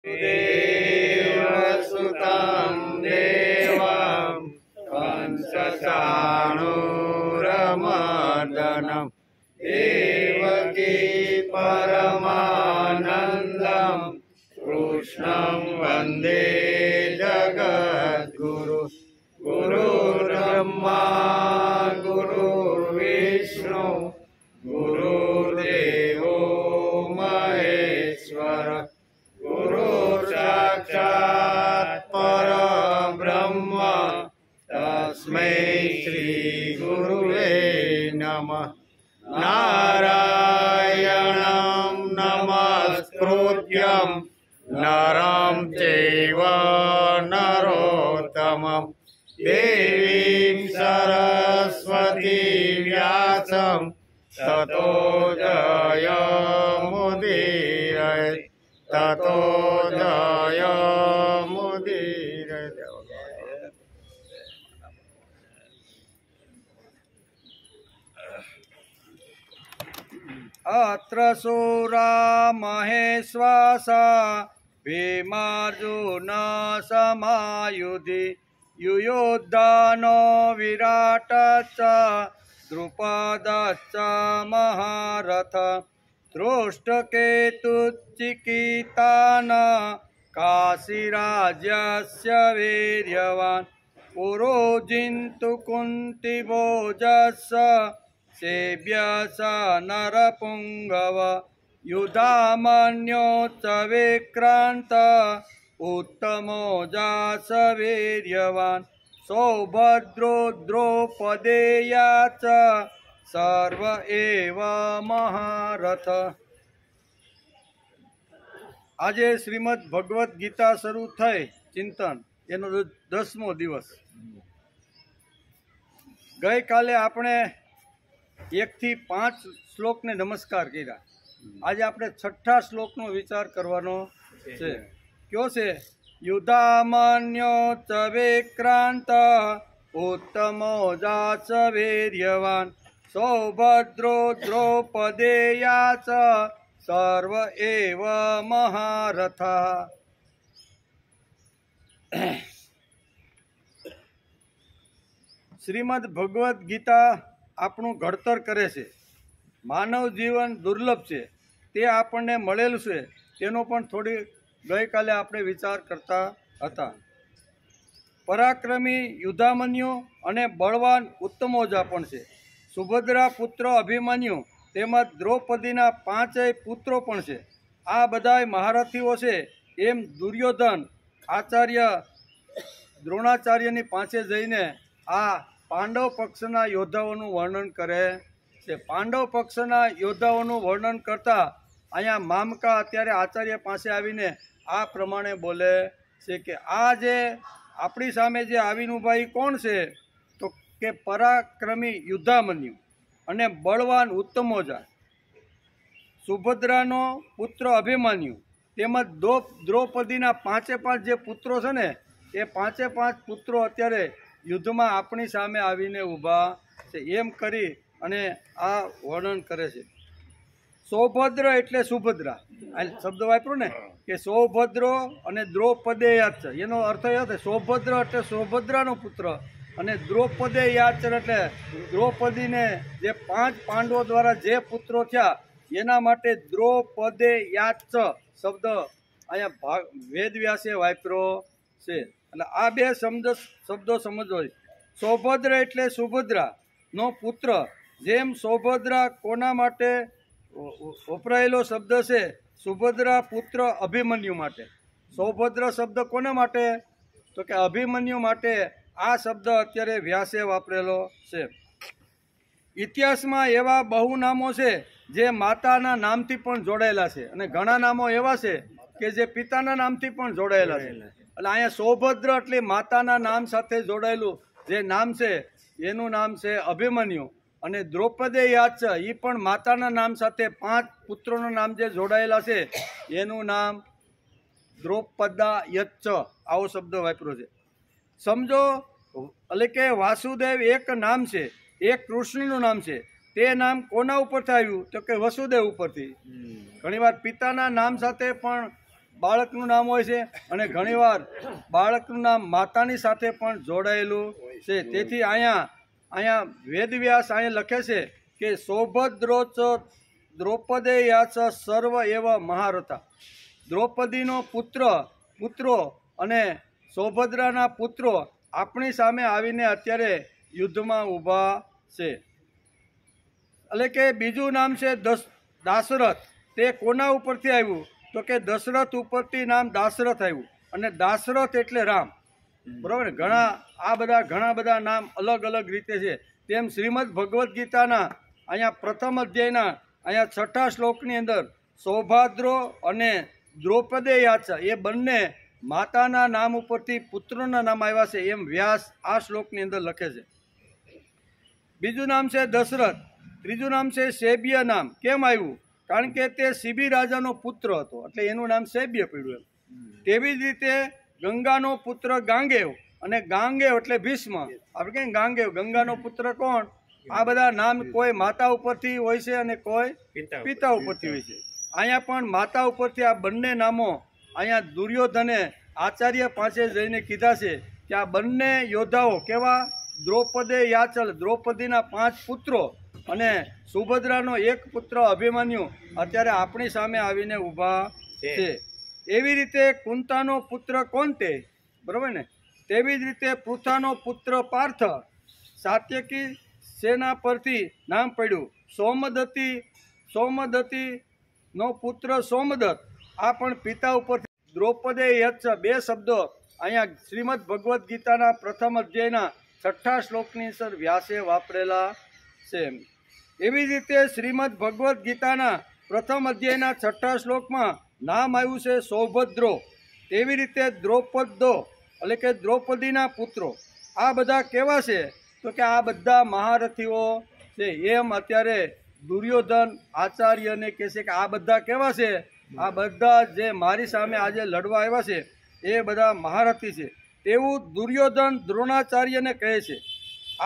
देवसुतं देवं कंसचाणूरमर्दनं देवकी परमानन्दं कृष्णं वन्दे जगद्गुरु। गुरुर्ब्रह्मा गुरुर्विष्णु गुरुर्देवो महेश्वर साक्षात् परब्रह्म तस्मै श्री गुरुवे नमः। नारायणं नमस्कृत्यं नरं चैव नरोत्तमं देवीं सरस्वतीं व्यासं ततो जयमुदीरये ततो जयमुदीरये। अत्र शूरा महेश्वासा भीमार्जुन समायुधि युयुधानो विराटश्च द्रुपदश्च महारथ दृष्टकेतुश्चिकितान् काशीराज्यस्य वीर्यवान् पुरोजिन्तु कुन्तिभोजस्य सेव्यस नरपुङ्गव युधामन्योच्च विक्रान्त उत्तमोजास वीर्यवान् सौभद्रो द्रौपदेया च सर्व एव महारथ। આજે શ્રીમદ ભગવદ્ ગીતા શરૂ થઈ ચિંતન એનો 10મો દિવસ। ગઈકાલે આપણે 1 થી 5 શ્લોકને નમસ્કાર કર્યા। આજે આપણે 6ઠા શ્લોકનો વિચાર કરવાનો છે। કયો છે? યુધામન્યો ચ વિક્રાંત ઉત્તમોજાસ વીર્યવાન સૌભદ્રો દ્રૌપદેયા ચ સર્વ એવ મહારથા। શ્રીમદ ભગવદ્ ગીતા આપણું ઘડતર કરે છે। માનવ જીવન દુર્લભ છે, તે આપણને મળેલું છે તેનો પણ થોડી ગઈકાલે આપણે વિચાર કરતા હતા। પરાક્રમી યુધામન્યુ અને બળવાન ઉત્તમોજા પણ છે। સુભદ્રા પુત્ર અભિમન્યુ તેમજ દ્રૌપદીના 5 પુત્રો પણ છે। આ બધાય મહારથીઓ છે એમ દુર્યોધન આચાર્ય દ્રોણાચાર્યની પાસે જઈને આ પાંડવ પક્ષના યોદ્ધાઓનું વર્ણન કરે છે। પાંડવ પક્ષના યોદ્ધાઓનું વર્ણન કરતા અહીંયા મામકા અત્યારે આચાર્ય પાસે આવીને આ પ્રમાણે બોલે છે કે આ જે આપણી સામે જે આવીને ઊભા એ કોણ છે? તો કે પરાક્રમી યુધામન્યુ અને બળવાન ઉત્તમોજા, સુભદ્રાનો પુત્ર અભિમન્યુ તેમજ દ્રૌપદીના 5 જે પુત્રો છે ને એ 5 પુત્રો અત્યારે યુદ્ધમાં આપણી સામે આવીને ઊભા છે એમ કરી અને આ વર્ણન કરે છે। સૌભદ્ર એટલે સુભદ્રા, આ શબ્દ વાપરો ને કે સૌભદ્રો અને દ્રૌપદેયાચ, એનો અર્થ એ થાય સૌભદ્ર એટલે સૌભદ્રાનો પુત્ર અને દ્રૌપદેયાચ એટલે દ્રૌપદીને જે 5 પાંડવો દ્વારા જે પુત્રો થયા એના માટે દ્રૌપદેયાચ શબ્દ અહીંયા વેદવ્યાસે વાપરો છે। એટલે આ બે શબ્દો સમજવો। સૌભદ્ર એટલે સુભદ્રાનો પુત્ર, જેમ સૌભદ્રા કોના માટે વપરાયેલો શબ્દ છે? સુભદ્રા પુત્ર અભિમન્યુ માટે। સૌભદ્ર શબ્દ કોના માટે? તો કે અભિમન્યુ માટે આ શબ્દ અત્યારે વ્યાસે વાપરેલો છે। ઇતિહાસમાં એવા બહુ નામો છે જે માતાના નામથી પણ જોડાયેલા છે અને ઘણા નામો એવા છે કે જે પિતાના નામથી પણ જોડાયેલા છે। એટલે અહીંયા સૌભદ્ર એટલે માતાના નામ સાથે જોડાયેલું જે નામ છે એનું નામ છે અભિમન્યુ અને દ્રૌપદેયાચ એ પણ માતાના નામ સાથે 5 પુત્રોના નામ જે જોડાયેલા છે એનું નામ દ્રૌપદાયચ આવો શબ્દ વાપર્યો છે। સમજો એટલે કે વાસુદેવ એક નામ છે, એક કૃષ્ણનું નામ છે, તે નામ કોના ઉપરથી આવ્યું? તો કે વસુદેવ ઉપરથી। ઘણીવાર પિતાના નામ સાથે પણ બાળકનું નામ હોય છે અને ઘણીવાર બાળકનું નામ માતાની સાથે પણ જોડાયેલું છે. તેથી અહીંયા વેદવ્યાસ અહીંયા લખે છે કે સૌભદ્રોચ દ્રૌપદેયાચ સર્વ એવ મહારથા. દ્રૌપદીનો પુત્રો અને સૌભદ્રાના પુત્રો આપણી સામે આવીને અત્યારે યુદ્ધમાં ઊભા છે. એટલે કે બીજું નામ છે દાશરથ. તે કોના ઉપરથી આવ્યું તો કે દશરથ ઉપરથી નામ દાશરથ આવ્યું અને દાશરથ એટલે રામ. બરાબર ને? ઘણા બધા નામ અલગ અલગ રીતે છે. તેમ શ્રીમદ ભગવદ્ ગીતાના અહીંયા પ્રથમ અધ્યાયના અહીંયા 6થા શ્લોકની અંદર સૌભદ્રો અને દ્રૌપદેયાચ એ બંને માતાના નામ ઉપરથી પુત્રોના નામ આવ્યા છે એમ વ્યાસ આ શ્લોકની અંદર લખે છે. બીજું નામ છે દશરથ. ત્રીજું નામ છે શૈબ્ય. નામ કેમ આવ્યું? કારણ કે તે શિબી રાજાનો પુત્ર હતો એટલે એનું નામ શૈબ્ય પડ્યું. તેવી જ રીતે ગંગાનો પુત્ર ગાંગેવ અને ગાંગેવ એટલે ભીષ્મ. આપણે કહીએ ગાંગેવ, ગંગાનો પુત્ર કોણ? આ બધા નામ કોઈ માતા ઉપરથી હોય છે અને કોઈ પિતા ઉપરથી હોય છે. અહીંયા પણ માતા ઉપરથી આ બંને નામો અહીંયા દુર્યોધને આચાર્ય પાસે જઈને કીધા છે કે આ બંને યોદ્ધાઓ કેવા? દ્રૌપદેયાચલ, દ્રૌપદીના 5 પુત્રો અને સુભદ્રાનો એક પુત્ર અભિમન્યુ અત્યારે આપણી સામે આવીને ઊભા છે. એવી રીતે કુંતાનો પુત્ર કોંતે, બરોબર ને? તેવી જ રીતે પૃથાનો પુત્ર પાર્થ. સાત્યકી સેના પરથી નામ પડ્યું. સોમદત્તીનો પુત્ર સોમદત્ત, આ પણ પિતા ઉપરથી. દ્રૌપદેયચ 2 શબ્દો અહીંયા શ્રીમદ ભગવદ્ ગીતાના પ્રથમ અધ્યાયના 6થા શ્લોકની અંદર વ્યાસે વાપરેલા છે. એવી જ રીતે શ્રીમદ ભગવદ્ ગીતાના પ્રથમ અધ્યાયના 6થા શ્લોકમાં નામ આવ્યું છે સૌભદ્રો. તેવી રીતે દ્રૌપદો એટલે કે દ્રૌપદીના પુત્રો. આ બધા કેવા છે તો કે આ બધા મહારથીઓ છે. એમ અત્યારે દુર્યોધન આચાર્યને કહે છે કે આ બધા કેવા છે? આ બધા જે મારી સામે આજે લડવા આવ્યા છે એ બધા મહારથી છે. તેવું દુર્યોધન દ્રોણાચાર્યને કહે છે.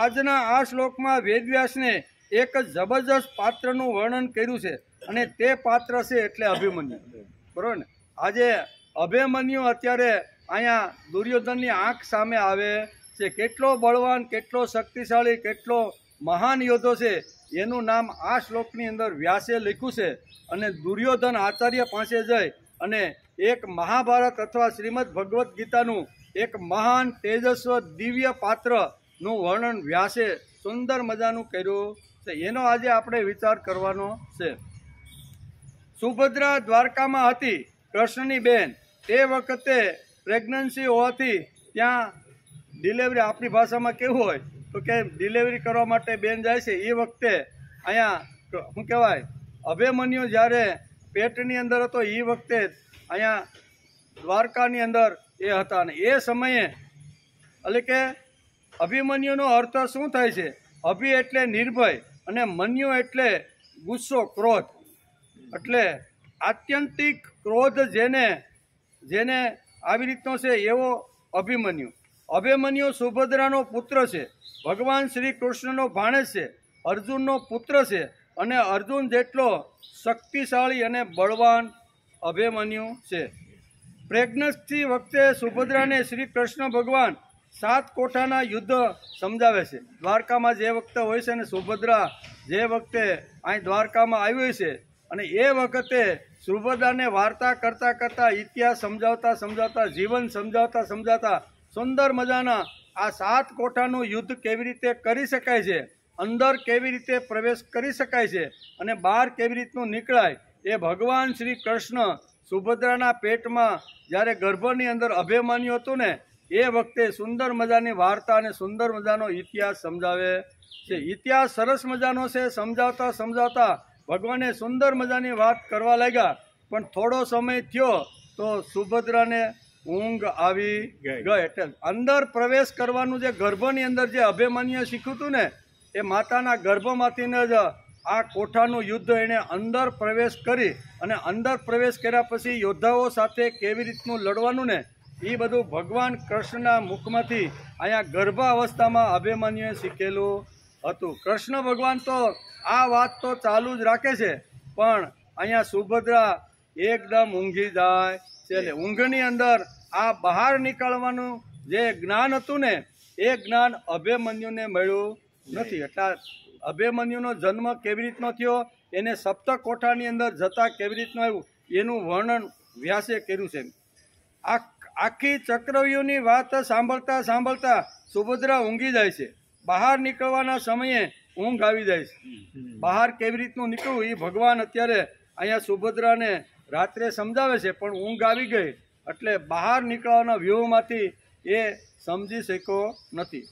આજના આ શ્લોકમાં વેદવ્યાસને એક જબરજસ્ત પાત્રનું વર્ણન કર્યું છે અને તે પાત્ર છે એટલે અભિમન્યુ. બરોબર ને? આજે અભિમન્યુ અત્યારે અહીંયા દુર્યોધનની આંખ સામે આવે છે. કેટલો બળવાન, કેટલો શક્તિશાળી, કેટલો મહાન યોદ્ધો છે એનું નામ આ શ્લોકની અંદર વ્યાસે લખ્યું છે. અને દુર્યોધન આચાર્ય પાસે જઈ અને એક મહાભારત અથવા શ્રીમદ ભગવદ્ ગીતાનું એક મહાન તેજસ્વ દિવ્ય પાત્રનું વર્ણન વ્યાસે સુંદર મજાનું કર્યું છે. એનો આજે આપણે વિચાર કરવાનો છે. સુભદ્રા દ્વારકામાં હતી, કૃષ્ણની બેન. તે વખતે પ્રેગ્નન્સી હોવાથી ત્યાં ડિલિવરી, આપણી ભાષામાં કેવું હોય તો કે ડિલિવરી કરવા માટે બેન જાય છે. એ વખતે અહીંયા શું કહેવાય, અભિમન્યુ જ્યારે પેટની અંદર હતો એ વખતે અહીંયા દ્વારકાની અંદર એ હતા. અને એ સમયે એટલે કે અભિમન્યુનો અર્થ શું થાય છે? અભિ એટલે નિર્ભય અને મન્યુ એટલે ગુસ્સો, ક્રોધ. એટલે આત્યંતિક ક્રોધ જેને આવી રીતનો છે એવો અભિમન્યુ. અભિમન્યુ સુભદ્રાનો પુત્ર છે, ભગવાન શ્રી કૃષ્ણનો ભાણેજ છે, અર્જુનનો પુત્ર છે અને અર્જુન જેટલો શક્તિશાળી અને બળવાન અભિમન્યુ છે. પ્રેગ્નન્સી વખતે સુભદ્રાને શ્રી કૃષ્ણ ભગવાન 7 કોઠાના યુદ્ધ સમજાવે છે. દ્વારકામાં જે વખતે હોય છે ને સુભદ્રા જે વખતે અહીં દ્વારકામાં આવી હોય છે અને એ વખતે સુભદ્રાને વાર્તા કરતાં ઇતિહાસ સમજાવતા જીવન સમજાવતા સુંદર મજાના આ 7 કોઠાનું યુદ્ધ કેવી રીતે કરી શકાય છે, અંદર કેવી રીતે પ્રવેશ કરી શકાય છે અને બહાર કેવી રીતનું નીકળાય, એ ભગવાન શ્રી કૃષ્ણ સુભદ્રાના પેટમાં જ્યારે ગર્ભની અંદર અભિમન્યુ હતું ને એ વખતે સુંદર મજાની વાર્તા અને સુંદર મજાનો ઇતિહાસ સમજાવે છે. ઇતિહાસ સરસ મજાનો છે. સમજાવતા ભગવાને સુંદર મજાની વાત કરવા લાગ્યા. પણ થોડો સમય થયો તો સુભદ્રાને ઊંઘ આવી ગઈ. એટલે અંદર પ્રવેશ કરવાનું જે ગર્ભની અંદર જે અભિમન્યુ શીખ્યું હતું ને એ માતાના ગર્ભમાંથીને જ આ કોઠાનું યુદ્ધ એણે અંદર પ્રવેશ કરી અને અંદર પ્રવેશ કર્યા પછી યોદ્ધાઓ સાથે કેવી રીતનું લડવાનું ને એ બધું ભગવાન કૃષ્ણના મુખમાંથી અહીંયા ગર્ભાવસ્થામાં અભિમન્યુએ શીખેલું હતું. કૃષ્ણ ભગવાન તો આ વાત તો ચાલુ જ રાખે છે પણ અહીંયા સુભદ્રા એકદમ ઊંઘી જાય છે. એટલે ઊંઘની અંદર આ બહાર નીકળવાનું જે જ્ઞાન હતું ને એ જ્ઞાન અભિમન્યુને મળ્યું નથી. એટલે અભિમન્યુનો જન્મ કેવી રીતનો થયો, એને સપ્ત કોઠાની અંદર જતા કેવી રીતનું આવ્યું એનું વર્ણન વ્યાસે કર્યું છે. આખી ચક્રવ્યૂહની વાત સાંભળતા સાંભળતા સુભદ્રા ઊંઘી જાય છે. બહાર નીકળવાના સમયે ઊંઘ આવી જાય છે. બહાર કેવી રીતનું નીકળવું એ ભગવાન અત્યારે અહીંયા સુભદ્રાને રાત્રે સમજાવે છે, પણ ઊંઘ આવી ગઈ એટલે બહાર નીકળવાના વ્યૂહમાંથી એ સમજી શક્યો નથી.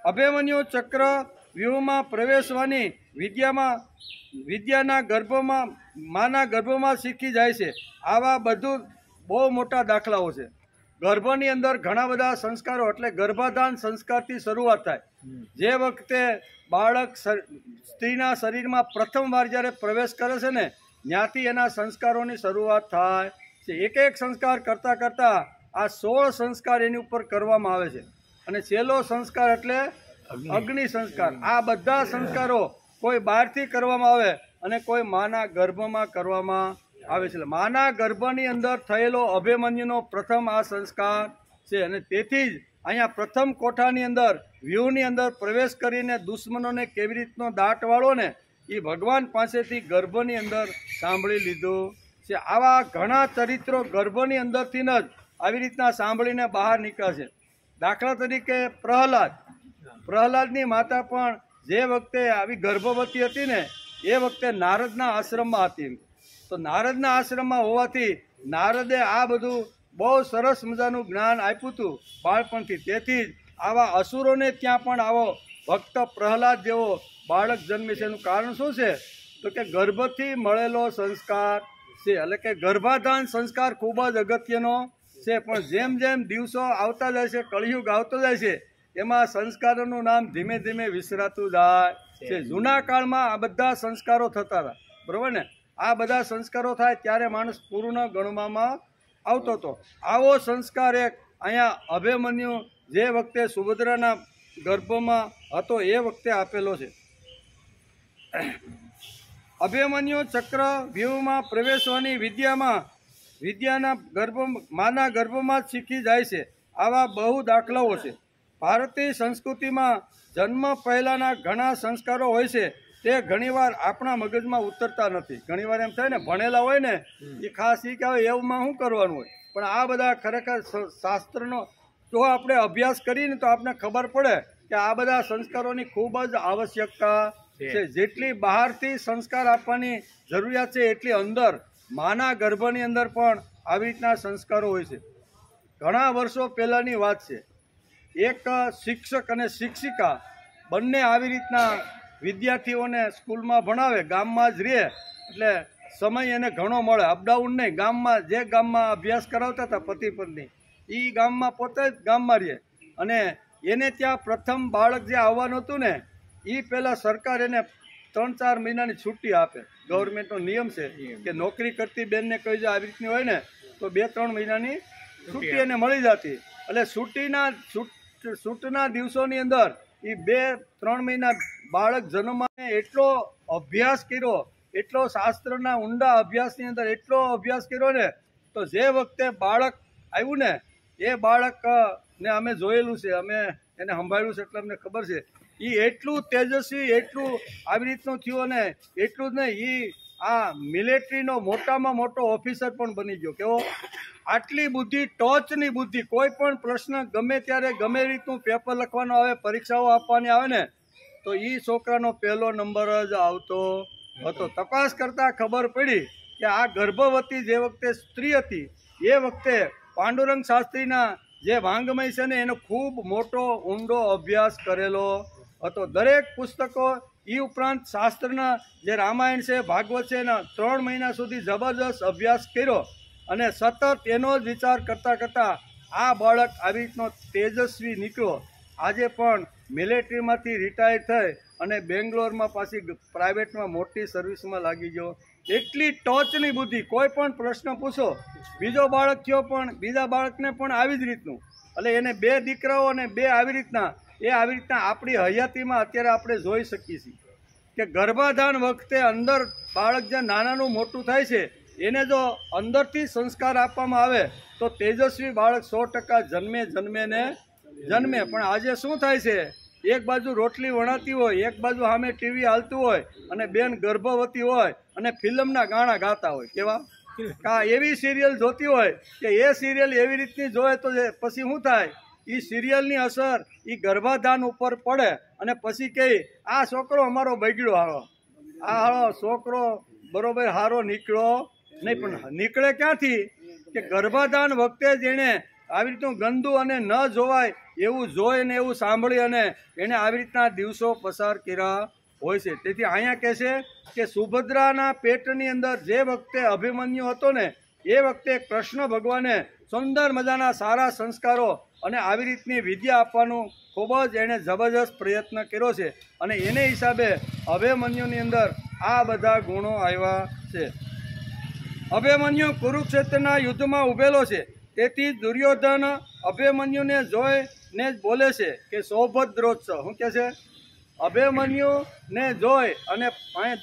અભિમન્યુ ચક્ર વ્યૂહમાં પ્રવેશવાની વિદ્યાના ગર્ભમાં માના ગર્ભમાં શીખી જાય છે. આવા બધું બહુ મોટા દાખલાઓ છે. ગર્ભની અંદર ઘણા બધા સંસ્કારો એટલે ગર્ભાધાન સંસ્કારથી શરૂઆત થાય. જે વખતે બાળક સ્ત્રીના શરીરમાં પ્રથમવાર જ્યારે પ્રવેશ કરે છે ને ત્યાંથી એના સંસ્કારોની શરૂઆત થાય છે. એક એક સંસ્કાર કરતાં કરતાં આ 16 સંસ્કાર એની ઉપર કરવામાં આવે છે. અને છેલ્લો સંસ્કાર એટલે અગ્નિ સંસ્કાર. આ બધા સંસ્કારો કોઈ બહારથી કરવામાં આવે અને કોઈ માના ગર્ભમાં કરવામાં આવે છે. માના ગર્ભની અંદર થયેલો અભિમન્યુનો પ્રથમ આ સંસ્કાર છે. અને તેથી જ અહીંયા પ્રથમ કોઠાની અંદર વ્યૂહની અંદર પ્રવેશ કરીને દુશ્મનોને કેવી રીતનો દાટ વાળો ને એ ભગવાન પાસેથી ગર્ભની અંદર સાંભળી લીધું છે. આવા ઘણા ચરિત્રો ગર્ભની અંદરથી જ આવી રીતના સાંભળીને બહાર નીકળે છે. દાખલા તરીકે પ્રહલાદની માતા પણ જે વખતે આવી ગર્ભવતી હતી ને એ વખતે નારદના આશ્રમમાં હતી. તો નારદના આશ્રમમાં હોવાથી નારદે આ બધું બહુ સરસ મજાનું જ્ઞાન આપ્યું હતું બાળપણથી. તેથી જ આવા અસુરોને ત્યાં પણ આવો ભક્ત પ્રહલાદ જેવો બાળક જન્મે છે. એનું કારણ શું છે તો કે ગર્ભથી મળેલો સંસ્કાર છે. એટલે કે ગર્ભાધાન સંસ્કાર ખૂબ જ અગત્યનો છે. પણ જેમ જેમ દિવસો આવતા જાય છે, કળિયુગ આવતો જાય છે, એમાં સંસ્કારોનું નામ ધીમે ધીમે વિસરાતું જાય છે. જૂના કાળમાં આ બધા સંસ્કારો થતા હતા, બરોબર ને? આ બધા સંસ્કારો થાય ત્યારે માણસ પૂર્ણ ગણવામાં આવતો હતો. આવો સંસ્કાર એક અહીંયા અભિમન્યુ જે વખતે સુભદ્રાના ગર્ભમાં હતો એ વખતે આપેલો છે. અભિમન્યુ ચક્ર વ્યૂહમાં પ્રવેશવાની વિદ્યાના માના ગર્ભમાં જ શીખી જાય છે. આવા બહુ દાખલાઓ છે. ભારતીય સંસ્કૃતિમાં જન્મ પહેલાંના ઘણા સંસ્કારો હોય છે તે ઘણીવાર આપણા મગજમાં ઉતરતા નથી. ઘણીવાર એમ થાય ને ભણેલા હોય ને એ ખાસ એ કહેવાય એવમાં શું કરવાનું હોય, પણ આ બધા ખરેખર શાસ્ત્રનો જો આપણે અભ્યાસ કરીને તો આપણને ખબર પડે કે આ બધા સંસ્કારોની ખૂબ જ આવશ્યકતા છે. જેટલી બહારથી સંસ્કાર આપવાની જરૂરિયાત છે એટલી અંદર માના ગર્ભની અંદર પણ આવી રીતના સંસ્કારો હોય છે. ઘણા વર્ષો પહેલાંની વાત છે. એક શિક્ષક અને શિક્ષિકા બંને આવી રીતના વિદ્યાર્થીઓને સ્કૂલમાં ભણાવે, ગામમાં જ રહે એટલે સમય એને ઘણો મળે. અપડાઉન નહીં, ગામમાં જે ગામમાં અભ્યાસ કરાવતા હતા પતિ પત્ની એ ગામમાં પોતે જ ગામમાં રહે. અને એને ત્યાં પ્રથમ બાળક જે આવવાનું હતું ને એ પહેલાં સરકાર એને 3-4 મહિનાની છુટ્ટી આપે. ગવર્મેન્ટનો નિયમ છે કે નોકરી કરતી બેનને કહી જાય આવી રીતની હોય ને તો 2-3 મહિનાની છુટ્ટી એને મળી જતી. એટલે છૂટના દિવસોની અંદર એ 2-3 મહિના બાળક જન્મમાં એટલો અભ્યાસ કર્યો, એટલો શાસ્ત્રના ઊંડા અભ્યાસની અંદર એટલો અભ્યાસ કર્યો ને તો જે વખતે બાળક આવ્યું ને એ બાળકને અમે જોયેલું છે, અમે એને સંભાળ્યું છે એટલે અમને ખબર છે. એ એટલું તેજસ્વી, એટલું આવી રીતનું થયું અને એટલું જ નહીં, એ આ મિલિટરીનો મોટામાં મોટો ઓફિસર પણ બની ગયો. કેવો? આટલી બુદ્ધિ, ટોચની બુદ્ધિ. કોઈ પણ પ્રશ્ન ગમે ત્યારે ગમે રીતનું પેપર લખવાનો આવે, પરીક્ષાઓ આપવાની આવે ને તો એ છોકરાનો પહેલો નંબર જ આવતો હતો. તપાસ કરતાં ખબર પડી કે આ ગર્ભવતી જે વખતે સ્ત્રી હતી એ વખતે પાંડુરંગ શાસ્ત્રીના જે વાંગમય છે ને એનો ખૂબ મોટો ઊંડો અભ્યાસ કરેલો હતો. દરેક પુસ્તકો એ ઉપરાંત શાસ્ત્રના જે રામાયણ છે, ભાગવત છે એના 3 મહિના સુધી જબરદસ્ત અભ્યાસ કર્યો અને સતત એનો જ વિચાર કરતાં કરતાં આ બાળક આવી રીતનો તેજસ્વી નીકળ્યો. આજે પણ મિલિટરીમાંથી રિટાયર થઈ અને બેંગ્લોરમાં પાછી પ્રાઇવેટમાં મોટી સર્વિસમાં લાગી ગયો. એટલી ટોચની બુદ્ધિ. કોઈ પણ પ્રશ્ન પૂછો, બીજો બાળક થયો પણ બીજા બાળકને પણ આવી જ રીતનું. એટલે એને 2 દીકરાઓ અને 2 આવી રીતના આપણી હયાતીમાં અત્યારે આપણે જોઈ શકીએ છીએ કે ગર્ભાધાન વખતે અંદર બાળક જે નાનાનું મોટું થાય છે એને જો અંદરથી સંસ્કાર આપવામાં આવે તો તેજસ્વી બાળક 100% જન્મે. પણ આજે શું થાય છે, એક બાજુ રોટલી વણાતી હોય, એક બાજુ સામે ટીવી હાલતું હોય, અને બેન ગર્ભવતી હોય અને ફિલ્મના ગાણા ગાતા હોય. કેવા એવી સિરિયલ જોતી હોય કે એ સિરિયલ એવી રીતની જોવે તો પછી શું થાય, એ સિરિયલની અસર એ ગર્ભાધાન ઉપર પડે અને પછી કહે આ છોકરો અમારો બગડ્યો, હારો છોકરો બરોબર હારો નીકળ્યો નહીં. પણ નીકળે ક્યાંથી કે ગર્ભાધાન વખતે જ એણે આવી રીતનું ગંદુ અને ન જોવાય એવું જોઈ ને એવું સાંભળી અને એણે આવી રીતના દિવસો પસાર કર્યા હોય છે. તેથી અહીંયા કહે છે કે સુભદ્રાના પેટની અંદર જે વખતે અભિમન્યુ હતો ને એ વખતે કૃષ્ણ ભગવાને સુંદર મજાના સારા સંસ્કારો અને આવી રીતની વિદ્યા આપવાનું ખૂબ જ એણે જબરજસ્ત પ્રયત્ન કર્યો છે. અને એને હિસાબે અભિમન્યુની અંદર આ બધા ગુણો આવ્યા છે. અભિમન્યુ કુરુક્ષેત્રના યુદ્ધમાં ઉભેલો છે. તેથી દુર્યોધન અભિમન્યુને જોઈને જ બોલે છે કે સૌભદ્રોત્સવ. શું કહે છે? અભિમન્યુને જોઈ અને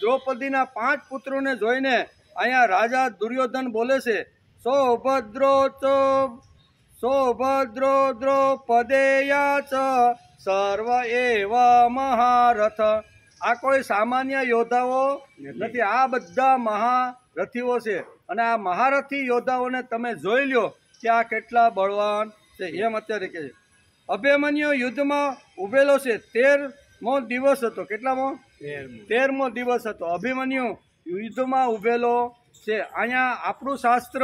દ્રૌપદીના 5 પુત્રોને જોઈને અહીંયા રાજા દુર્યોધન બોલે છે સૌભદ્રો દ્રૌપદેયા ચ સર્વ એવ મહારથ. આ કોઈ સામાન્ય યોદ્ધાઓ નથી, આ બધા મહારથીઓ છે. અને આ મહારથી યોદ્ધાઓને તમે જોઈ લ્યો કે આ કેટલા બળવાન છે. એમ અત્યારે કહે છે. અભિમન્યુ યુદ્ધમાં ઉભેલો છે. 13મો દિવસ હતો. કેટલામો? 13મો દિવસ હતો. અભિમન્યુ યુદ્ધમાં ઉભેલો છે. અહીંયા આપણું શાસ્ત્ર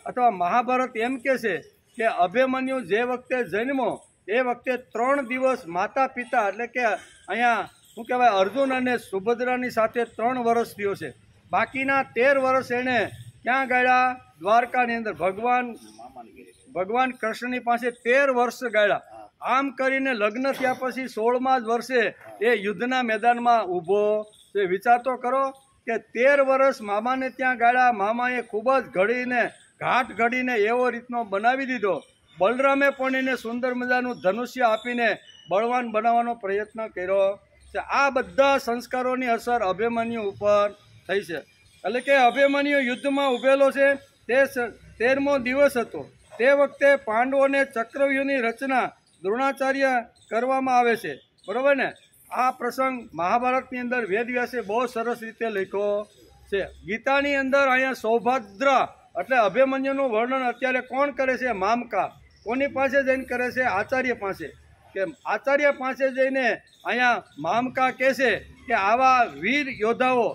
અથવા મહાભારત એમ કહે છે કે અભિમન્યુ જે વખતે જન્મો એ વખતે 3 દિવસ માતા પિતા એટલે કે અહીંયા શું કહેવાય અર્જુન અને સુભદ્રાની સાથે 3 વર્ષ થયો છે. બાકીના 13 વર્ષ એણે ક્યાં ગાળ્યા? દ્વારકાની અંદર ભગવાન કૃષ્ણની પાસે 13 વર્ષ ગાળ્યા. આમ કરીને લગ્ન થયા પછી 16મા જ વર્ષે એ યુદ્ધના મેદાનમાં ઊભો છે. વિચાર તો કરો કે 13 વર્ષ મામાને ત્યાં ગાળ્યા. મામાએ ખૂબ જ ઘડીને ઘાટ ઘડીને એવો રીતનો બનાવી દીધો. બલરામે પણ એને સુંદર મજાનું ધનુષ્ય આપીને બળવાન બનાવવાનો પ્રયત્ન કર્યો છે. આ બધા સંસ્કારોની અસર અભિમન્યુ ઉપર થઈ છે. એટલે કે અભિમન્યુ યુદ્ધમાં ઉભેલો છે. તે 13મો દિવસ હતો. તે વખતે પાંડવોને ચક્રવ્યૂહની રચના દ્રોણાચાર્ય કરવામાં આવે છે. બરોબર ને? આ પ્રસંગ મહાભારતની અંદર વેદવ્યાસે બહુ સરસ રીતે લખ્યો છે. ગીતાની અંદર અહીંયા સૌભદ્ર એટલે અભિમન્યુનું વર્ણન અત્યારે કોણ કરે છે? મામકા. કોની પાસે જઈને કરે છે? આચાર્ય પાસે. કે આચાર્ય પાસે જઈને અહીંયા મામકા કહે છે કે આવા વીર યોદ્ધાઓ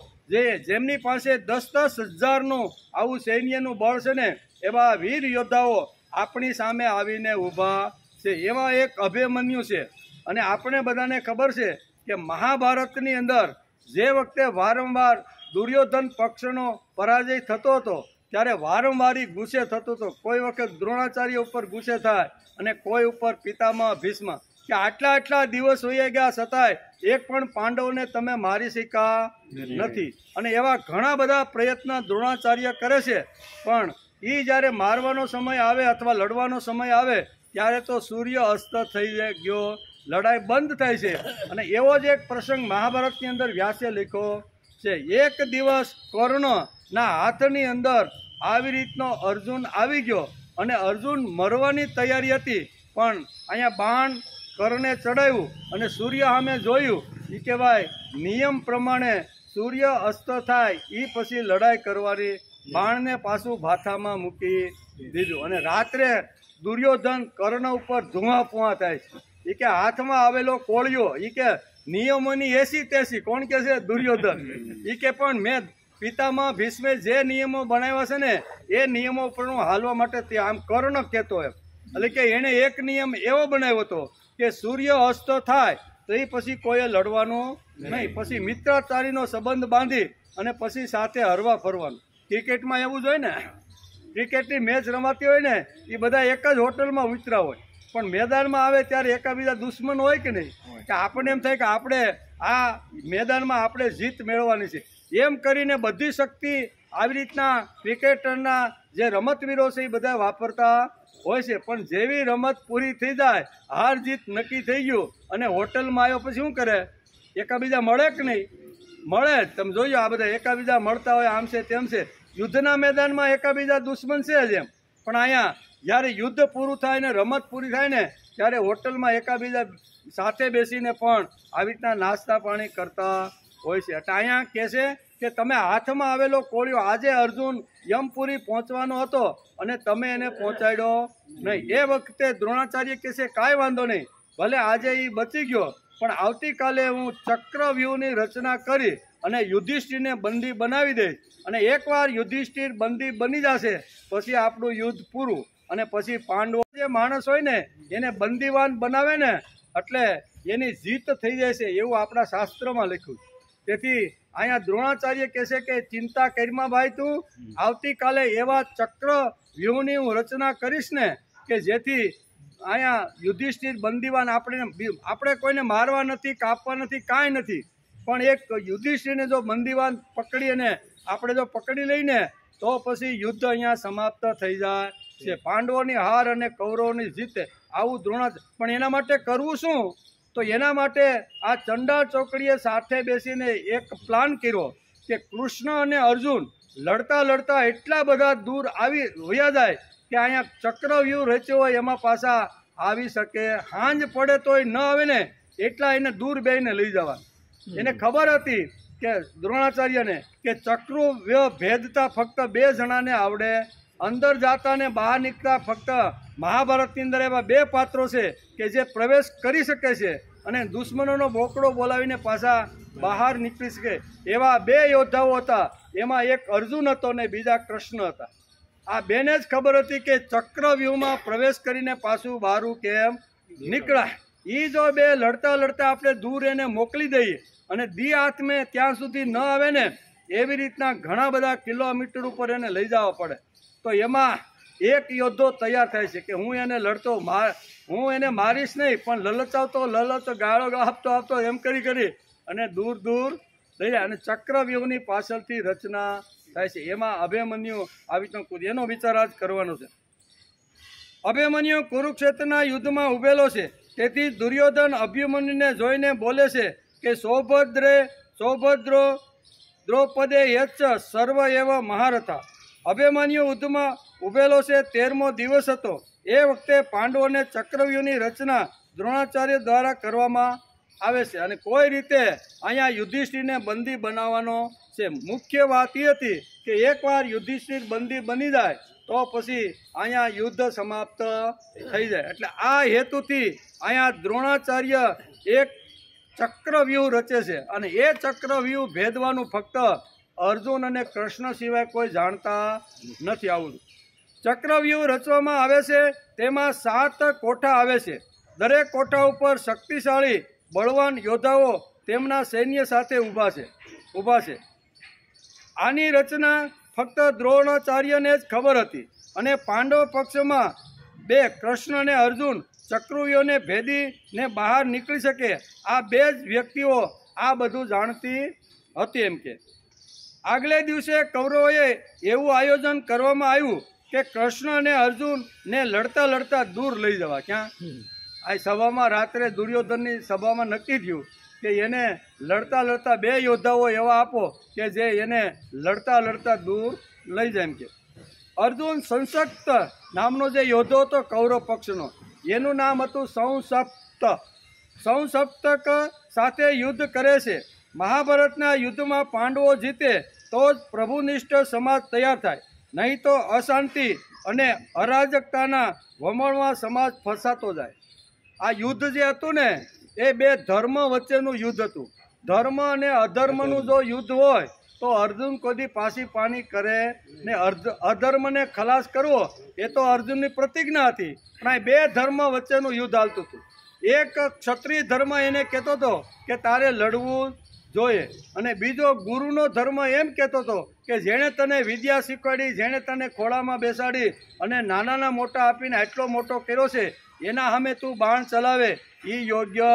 જેમની પાસે 10-10 હજારનું આવું સૈન્યનું બળ છે ને એવા વીર યોદ્ધાઓ આપણી સામે આવીને ઊભા છે. એવા એક અભિમન્યુ છે. અને આપણે બધાને ખબર છે કે મહાભારતની અંદર જે વખતે વારંવાર દુર્યોધન પક્ષનો પરાજય થતો હતો ત્યારે વારંવાર ગુસ્સે થતો હતો. કોઈ વખત દ્રોણાચાર્ય ઉપર ગુસ્સે થાય અને કોઈ ઉપર પિતામહ ભીષ્મ કે આટલા દિવસ હોઈ ગયા છતાંય એક પણ પાંડવને તમે મારી શક્યા નથી. અને એવા ઘણા બધા પ્રયત્ન દ્રોણાચાર્ય કરે છે. પણ એ જ્યારે મારવાનો સમય આવે અથવા લડવાનો સમય આવે ત્યારે તો સૂર્ય અસ્ત થઈ ગયો, લડાઈ બંધ થાય છે. અને એવો જ એક પ્રસંગ મહાભારતની અંદર વ્યાસે લખ્યો છે. એક દિવસ કર્ણના હાથની અંદર આવી રીતનો અર્જુન આવી ગયો અને અર્જુન મરવાની તૈયારી હતી. પણ અહીંયા બાણ કર્ણે ચડાવ્યું અને સૂર્ય સામે જોયું. એ કહેવાય નિયમ પ્રમાણે સૂર્ય અસ્ત થાય એ પછી લડાઈ કરવાની. બાણને પાછું ભાથામાં મૂકી દીધું. અને રાત્રે દુર્યોધન કર્ણ ઉપર ધુઆપુઆ થાય છે. એ કે હાથમાં આવેલો કોળિયો એ કે નિયમોની એસી તેસી. કોણ કે છે? દુર્યોધન. એ કે પણ મેં પિતામહ ભીષ્મે જે નિયમો બનાવ્યા છે ને એ નિયમો પર હાલવા માટે તે આમ કર્ણ કહેતો એમ. એટલે કે એણે એક નિયમ એવો બનાવ્યો હતો કે સૂર્ય અસ્ત થાય તો એ પછી કોઈએ લડવાનું નહીં. પછી મિત્રતારીનો સંબંધ બાંધી અને પછી સાથે હરવા ફરવાનું. ક્રિકેટમાં એવું જ હોય ને, ક્રિકેટની મેચ રમાતી હોય ને એ બધા એક જ હોટલમાં ઉતરા હોય. પણ મેદાનમાં આવે ત્યારે એકાબીજા દુશ્મન હોય કે નહીં, કે આપણને એમ થાય કે આપણે આ મેદાનમાં આપણે જીત મેળવવાની છે. એમ કરીને બધી શક્તિ આવી રીતના ક્રિકેટરના જે રમતવીરો છે એ બધા વાપરતા હોય છે. પણ જેવી રમત પૂરી થઈ જાય, હાર જીત નક્કી થઈ ગયું અને હોટલમાં આવ્યો પછી શું કરે? એકાબીજા મળે કે નહીં? મળે. તમે જોયો આ બધા એકાબીજા મળતા હોય, આમ છે તેમ છે. યુદ્ધના મેદાનમાં એકાબીજા દુશ્મન છે જ એમ, પણ અહીંયા જ્યારે યુદ્ધ પૂરું થાય ને રમત પૂરી થાય ને ત્યારે હોટલમાં એકાબીજા સાથે બેસીને પણ આવી રીતના નાસ્તા પાણી કરતા હોય છે. એટલે અહીંયા કહે છે કે તમે હાથમાં આવેલો કોળિયો, આજે અર્જુન યમપુરી પહોંચવાનો હતો અને તમે એને પહોંચાડ્યો નહીં. એ વખતે દ્રોણાચાર્ય કહે છે કાંઈ વાંધો નહીં, ભલે આજે એ બચી ગયો, પણ આવતીકાલે હું ચક્રવ્યૂહની રચના કરી અને યુધિષ્ઠિરને બંદી બનાવી દઈશ, અને એકવાર યુધિષ્ઠિર બંદી બની જશે પછી આપણું યુદ્ધ પૂરું, અને પછી પાંડવો જે માણસ હોય ને એને બંદીવાન બનાવે ને એટલે એની જીત થઈ જાય છે, એવું આપણા શાસ્ત્રમાં લખ્યું. તેથી અહીંયા દ્રોણાચાર્ય કહે છે કે ચિંતા કરીમાં ભાઈ, તું આવતીકાલે એવા ચક્રવ્યૂહની હું રચના કરીશ ને કે જેથી અહીંયા યુધિષ્ઠિર બંદીવાન આપણે કોઈને મારવા નથી, કાપવા નથી, કાંઈ નથી, પણ એક યુધિષ્ઠિરને જો બંદીવાન પકડી અને આપણે જો પકડી લઈને તો પછી યુદ્ધ અહીંયા સમાપ્ત થઈ જાય છે. પાંડવોની હાર અને કૌરવોની જીત, આવું પણ એના માટે કરવું શું? તો એના માટે આ ચંડાળ ચોકડીએ સાથે બેસીને એક પ્લાન કર્યો કે કૃષ્ણ અને અર્જુન લડતા લડતા એટલા બધા દૂર આવી વયા જાય કે અહીંયા ચક્રવ્યૂહ રચ્યો હોય એમાં પાછા આવી શકે, હાંજ પડે તોય ન આવે ને એટલા એને દૂર બેઈને લઈ જવા. એને ખબર હતી કે દ્રોણાચાર્યને કે ચક્રવ્યૂહ ભેદતા ફક્ત 2 જણાને આવડે, અંદર જાતા ને બહાર નીકળતા ફક્ત મહાભારતની અંદર એવા 2 પાત્રો છે કે જે પ્રવેશ કરી શકે છે અને દુશ્મનોનો બોકડો બોલાવીને પાછા બહાર નીકળી શકે, એવા 2 યોદ્ધાઓ હતા. એમાં એક અર્જુન હતો ને બીજા કૃષ્ણ હતા. આ બેને જ ખબર હતી કે ચક્રવ્યૂહમાં પ્રવેશ કરીને પાછું બહારું કેમ નીકળાય. એ જો 2 લડતા લડતા આપણે દૂર એને મોકલી દઈએ અને દી આત્મે ત્યાં સુધી ન આવે ને એવી રીતના ઘણા બધા કિલોમીટર ઉપર એને લઈ જવા પડે. તો એમાં એક યોદ્ધો તૈયાર થાય છે કે હું એને મારીશ નહીં, પણ લલચાવતો ગાળો આપતો એમ કરી અને દૂર લઈ જાય અને ચક્રવ્યૂહની પાછળથી રચના થાય છે. એમાં અભિમન્યુ આવી રીતનો કૂદ, એનો વિચાર આજ કરવાનો છે. અભિમન્યુ કુરુક્ષેત્રના યુદ્ધમાં ઉભેલો છે, તેથી દુર્યોધન અભિમન્યુને જોઈને બોલે છે કે સૌભદ્રો દ્રૌપદે યચ્છ સર્વ એવ મહારથા. અભિમન્યુ યુદ્ધમાં ઉભેલો છે, 13મો દિવસ હતો. એ વખતે પાંડવોને ચક્રવ્યૂહની રચના દ્રોણાચાર્ય દ્વારા કરવામાં આવે છે અને કોઈ રીતે અહીંયા યુધિષ્ઠિરને બંદી બનાવવાનો છે. મુખ્ય વાત એ હતી કે એકવાર યુધિષ્ઠિર બંદી બની જાય તો પછી અહીંયા યુદ્ધ સમાપ્ત થઈ જાય. એટલે આ હેતુથી અહીંયા દ્રોણાચાર્ય એક ચક્રવ્યૂહ રચે છે અને એ ચક્રવ્યૂહ ભેદવાનું ફક્ત અર્જુન અને કૃષ્ણ સિવાય કોઈ જાણતા નથી. આવું ચક્રવ્યૂહ રચવામાં આવે છે, તેમાં 7 કોઠા આવે છે. દરેક કોઠા ઉપર શક્તિશાળી બળવાન યોદ્ધાઓ તેમના સૈન્ય સાથે ઊભા છે. આની રચના ફક્ત દ્રોણાચાર્યને જ ખબર હતી અને પાંડવ પક્ષમાં 2 કૃષ્ણ અને અર્જુન ચક્રવ્યૂહને ભેદીને બહાર નીકળી શકે, આ 2 જ વ્યક્તિઓ આ બધું જાણતી હતી. એમ કે આગલે દિવસે કૌરવોએ એવું આયોજન કરવામાં આવ્યું કે કૃષ્ણ અને અર્જુનને લડતા લડતા દૂર લઈ જવા. ક્યાં? આ સભામાં રાત્રે દુર્યોધનની સભામાં નક્કી થયું કે એને લડતા લડતા 2 યોદ્ધાઓ એવા આપો કે જે એને લડતા લડતા દૂર લઈ જાય. એમ કે અર્જુન સંશક્ત નામનો જે યોદ્ધો હતો કૌરવ પક્ષનો, એનું નામ હતું સંસપ્તક સાથે યુદ્ધ કરે છે. મહાભારતના યુદ્ધમાં પાંડવો જીતે તો જ પ્રભુનિષ્ઠ સમાજ તૈયાર થાય, નહીં તો અશાંતિ અને અરાજકતાના વમળમાં સમાજ ફસાતો જાય. આ યુદ્ધ જે હતું ને એ 2 ધર્મ વચ્ચેનું યુદ્ધ હતું. ધર્મ અને અધર્મનું જો યુદ્ધ હોય તો અર્જુન કોઈ પાછી પાની કરે ને અધર્મને ખલાસ કરવો એ તો અર્જુનની પ્રતિજ્ઞા હતી. પણ આ 2 ધર્મ વચ્ચેનું યુદ્ધ હાલતું હતું. એક ક્ષત્રિય ધર્મ એને કહેતો હતો કે તારે લડવું જોઈએ, અને બીજો ગુરુનો ધર્મ એમ કહેતો હતો કે જેણે તને વિદ્યા શીખવાડી, જેણે તને ખોળામાં બેસાડી અને નાનાના મોટા આપીને આટલો મોટો કર્યો છે, એના સામે તું બાણ ચલાવે એ યોગ્ય.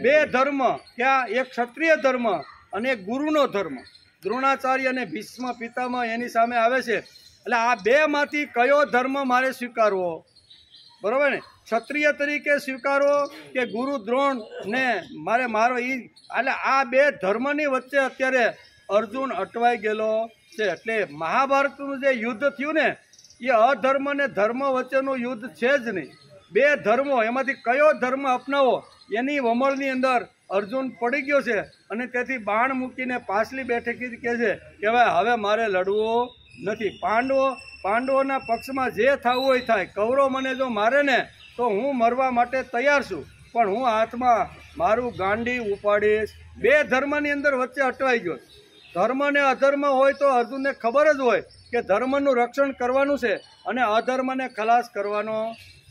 2 ધર્મ, ક્યાં? એક ક્ષત્રિય ધર્મ અને એક ગુરુનો ધર્મ. દ્રોણાચાર્ય અને ભીષ્મ પિતામહ એની સામે આવે છે. એટલે આ 2 માંથી કયો ધર્મ મારે સ્વીકારવો? બરાબર ને? ક્ષત્રિય તરીકે સ્વીકારવો કે ગુરુ દ્રોણ ને મારો એટલે આ 2 ધર્મની વચ્ચે અત્યારે અર્જુન અટવાઈ ગયેલો છે. એટલે મહાભારતનું જે યુદ્ધ થયું ને એ અધર્મ અને ધર્મ વચ્ચેનું યુદ્ધ છે જ નહીં. બે ધર્મો, એમાંથી કયો ધર્મ અપનાવો એની વમળની અંદર અર્જુન પડી ગયો છે. અને તેથી બાણ મૂકીને પાછલી બેઠકી કહે છે કે હવે મારે લડવું નથી. પાંડવોના પક્ષમાં જે થવું હોય થાય. કૌરવ મને જો મારે ને તો હું મરવા માટે તૈયાર છું, પણ હું હાથમાં મારું ગાંડી ઉપાડીશ. બે ધર્મની અંદર વચ્ચે અટવાઈ ગયો. ધર્મ ને અધર્મ હોય તો અર્જુનને ખબર જ હોય કે ધર્મનું રક્ષણ કરવાનું છે અને અધર્મને ખલાસ કરવાનો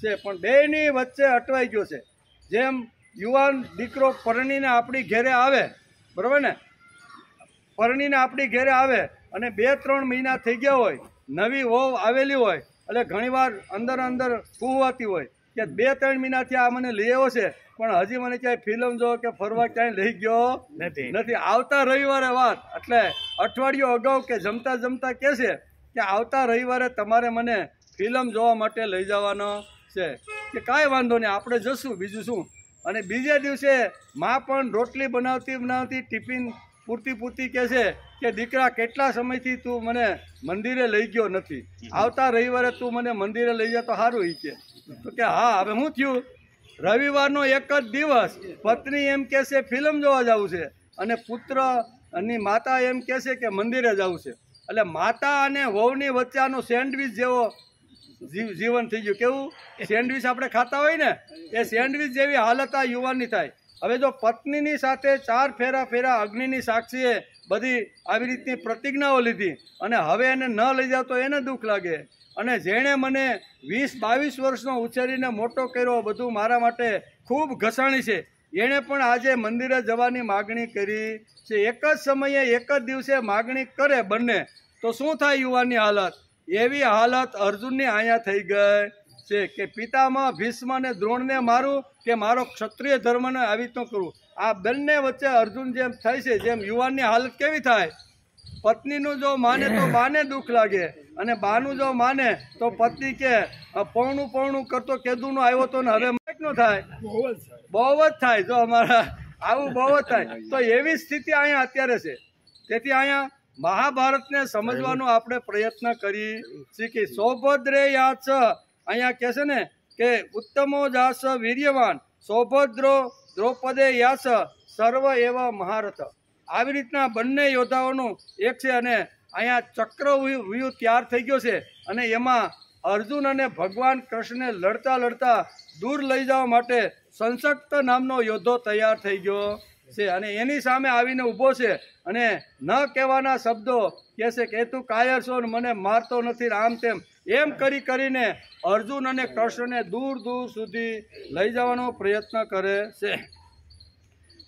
છે, પણ બેયની વચ્ચે અટવાઈ ગયો છે. જેમ યુવાન દીકરો પરણીને આપણી ઘેરે આવે, બરાબર ને, પરણીને આપણી ઘેરે આવે અને 2-3 મહિના થઈ ગયા હોય, નવી વહુ આવેલી હોય, એટલે ઘણીવાર અંદર કુવાતી હોય કે 2-3 મહિનાથી આ મને લઈ આવ્યો છે, પણ હજી મને ક્યાંય ફિલ્મ જો કે ફરવા ક્યાંય લઈ ગયો નથી. આવતા રવિવારે વાત, એટલે અઠવાડિયું અગાઉ કે જમતા જમતા કહે છે કે આવતા રવિવારે તમારે મને ફિલ્મ જોવા માટે લઈ જવાનો છે. કે કાંઈ વાંધો નહીં, આપણે જશું, બીજું શું. અને બીજે દિવસે માં પણ રોટલી બનાવતી ટિફિન પૂરતી કહે છે કે દીકરા કેટલા સમયથી તું મને મંદિરે લઈ ગયો નથી, આવતા રવિવારે તું મને મંદિરે લઈ જા તો સારું. એ કે તો કે હા, હવે શું થયું, રવિવારનો એક જ દિવસ પત્ની એમ કહે છે ફિલ્મ જોવા જવું છે અને પુત્રની માતા એમ કહે છે કે મંદિરે જવું છે. એટલે માતા અને વહુની વચ્ચે આનો સેન્ડવિચ જેવો જીવન થઈ ગયું. કેવું સેન્ડવિચ આપણે ખાતા હોય ને, એ સેન્ડવિચ જેવી હાલત આ યુવાનની થાય. હવે જો પત્નીની સાથે 4 ફેરા અગ્નિની સાક્ષીએ બધી આવી રીતની પ્રતિજ્ઞાઓ લીધી અને હવે એને ન લઈ જાવ તો એને દુઃખ લાગે. અને જેણે મને 20-22 વર્ષનો ઉછેરીને મોટો કર્યો, બધું મારા માટે ખૂબ ઘસાણી છે, એણે પણ આજે મંદિરે જવાની માગણી કરી છે. એક જ સમયે એક જ દિવસે માગણી કરે બંને, તો શું થાય યુવાનની હાલત? એવી હાલત અર્જુનની અહીંયા થઈ ગઈ છે કે પિતામાં ભીષ્મ અને દ્રોણને મારું કે મારો ક્ષત્રિય ધર્મને આવી રીતનું કરું. આ બંને વચ્ચે અર્જુન જેમ થાય છે, જેમ યુવાનની હાલત કેવી થાય? પત્નીનું જો માને તો બાને દુઃખ લાગે, અને બાનું જો માને તો પત્ની કે પૌણું કરતો કેદુનો આવ્યો તો ને હવે નો થાય, બહુ જ થાય. જો અમારા આવું બહુ જ થાય. તો એવી સ્થિતિ અહીંયા અત્યારે છે. તેથી અહીંયા મહાભારતને સમજવાનો આપણે પ્રયત્ન કરી શીખી. સૌભદ્રે યાચ, અહીંયા કહે છે ને કે ઉત્તમો જાસ વીર્યવાન સૌભદ્રો દ્રૌપદે યાસ સર્વ એવા મહારથ. આવી રીતના બંને યોદ્ધાઓનું એક છે. અને અહીંયા ચક્રવ્યૂહ તૈયાર થઈ ગયો છે અને એમાં અર્જુન અને ભગવાન કૃષ્ણને લડતા દૂર લઈ જવા માટે સંશક્ત નામનો યોદ્ધો તૈયાર થઈ ગયો છે. અને એની સામે આવીને ઊભો છે અને ન કહેવાના શબ્દો કહે છે કે તું કાયર છો ને મને મારતો નથી, આમ તેમ એમ કરીને અર્જુન અને કૃષ્ણને દૂર સુધી લઈ જવાનો પ્રયત્ન કરે છે.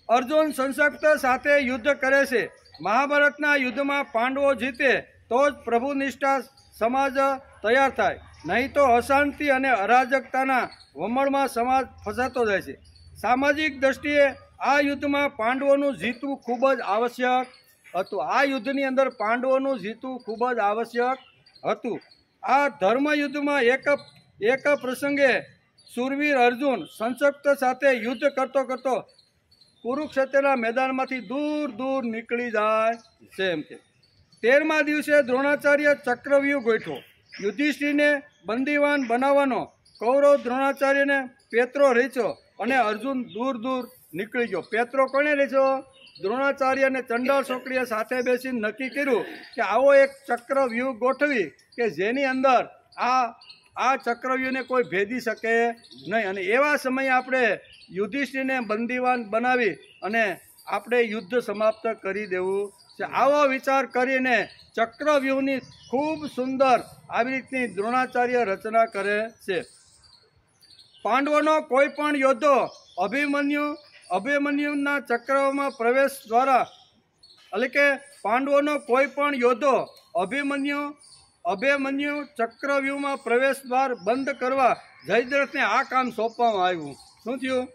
અર્જુન સંશક્ત સાથે યુદ્ધ કરે છે. મહાભારતના યુદ્ધમાં પાંડવો જીતે તો જ પ્રભુનિષ્ઠા સમાજ તૈયાર થાય, નહીં તો અશાંતિ અને અરાજકતાના વમળમાં સમાજ ફસાતો જાય છે. સામાજિક દ્રષ્ટિએ આ યુદ્ધમાં પાંડવોનું જીતવું ખૂબ જ આવશ્યક હતું. આ યુદ્ધની અંદર પાંડવોનું જીતવું ખૂબ જ આવશ્યક હતું. આ ધર્મ યુદ્ધમાં એક પ્રસંગે સુરવીર અર્જુન સંશક્ત સાથે યુદ્ધ કરતો કુરુક્ષેત્રના મેદાનમાંથી દૂર નીકળી જાય છે. એમ કે 13મા દિવસે દ્રોણાચાર્ય ચક્રવ્યૂહ ગોઠવો. યુધિષ્ઠિરને બંદીવાન બનાવવાનો કૌરવ દ્રોણાચાર્યને પેત્રો રેચ્યો અને અર્જુન દૂર નીકળી ગયો. પેત્રો કોને રેચ્યો? દ્રોણાચાર્ય અને ચંડાળ છોકરીએ સાથે બેસીને નક્કી કર્યું કે આવો એક ચક્રવ્યૂહ ગોઠવી કે જેની અંદર આ ચક્રવ્યૂહને કોઈ ભેદી શકે નહીં. અને એવા સમયે આપણે યુધિષ્ઠિરને બંદીવાન બનાવી અને આપણે યુદ્ધ સમાપ્ત કરી દેવું છે. આવો વિચાર કરીને ચક્રવ્યૂહની ખૂબ સુંદર આવી રીતની દ્રોણાચાર્ય રચના કરે છે. પાંડવોનો કોઈ પણ યોદ્ધો અભિમન્યુના ચક્રમાં પ્રવેશ દ્વારા, એટલે કે પાંડવોનો કોઈ પણ યોદ્ધો અભિમન્યુ ચક્રવ્યૂહમાં પ્રવેશ દ્વાર બંધ કરવા જયદ્રથને આ કામ સોંપવામાં આવ્યું. શું થયું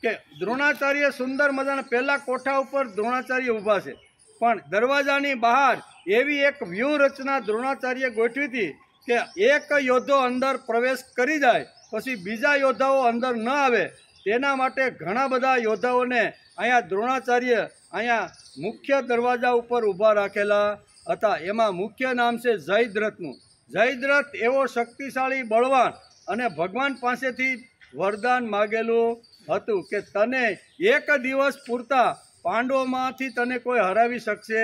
કે દ્રોણાચાર્ય સુંદર મજાના પહેલા કોઠા ઉપર દ્રોણાચાર્ય ઊભા છે, પણ દરવાજાની બહાર એવી એક વ્યૂહ રચના દ્રોણાચાર્ય ગોઠવી હતી કે એક યોદ્ધો અંદર પ્રવેશ કરી જાય પછી બીજા યોદ્ધાઓ અંદર ન આવે, તેના માટે ઘણા બધા યોદ્ધાઓને અહીંયા દ્રોણાચાર્ય અહીંયા મુખ્ય દરવાજા ઉપર ઊભા રાખેલા હતા. એમાં મુખ્ય નામ છે જયદ્રથનું. જયદ્રથ એવો શક્તિશાળી બળવાન અને ભગવાન પાસેથી વરદાન માગેલું હતું કે તને એક દિવસ પૂરતા પાંડવોમાંથી તને કોઈ હરાવી શકશે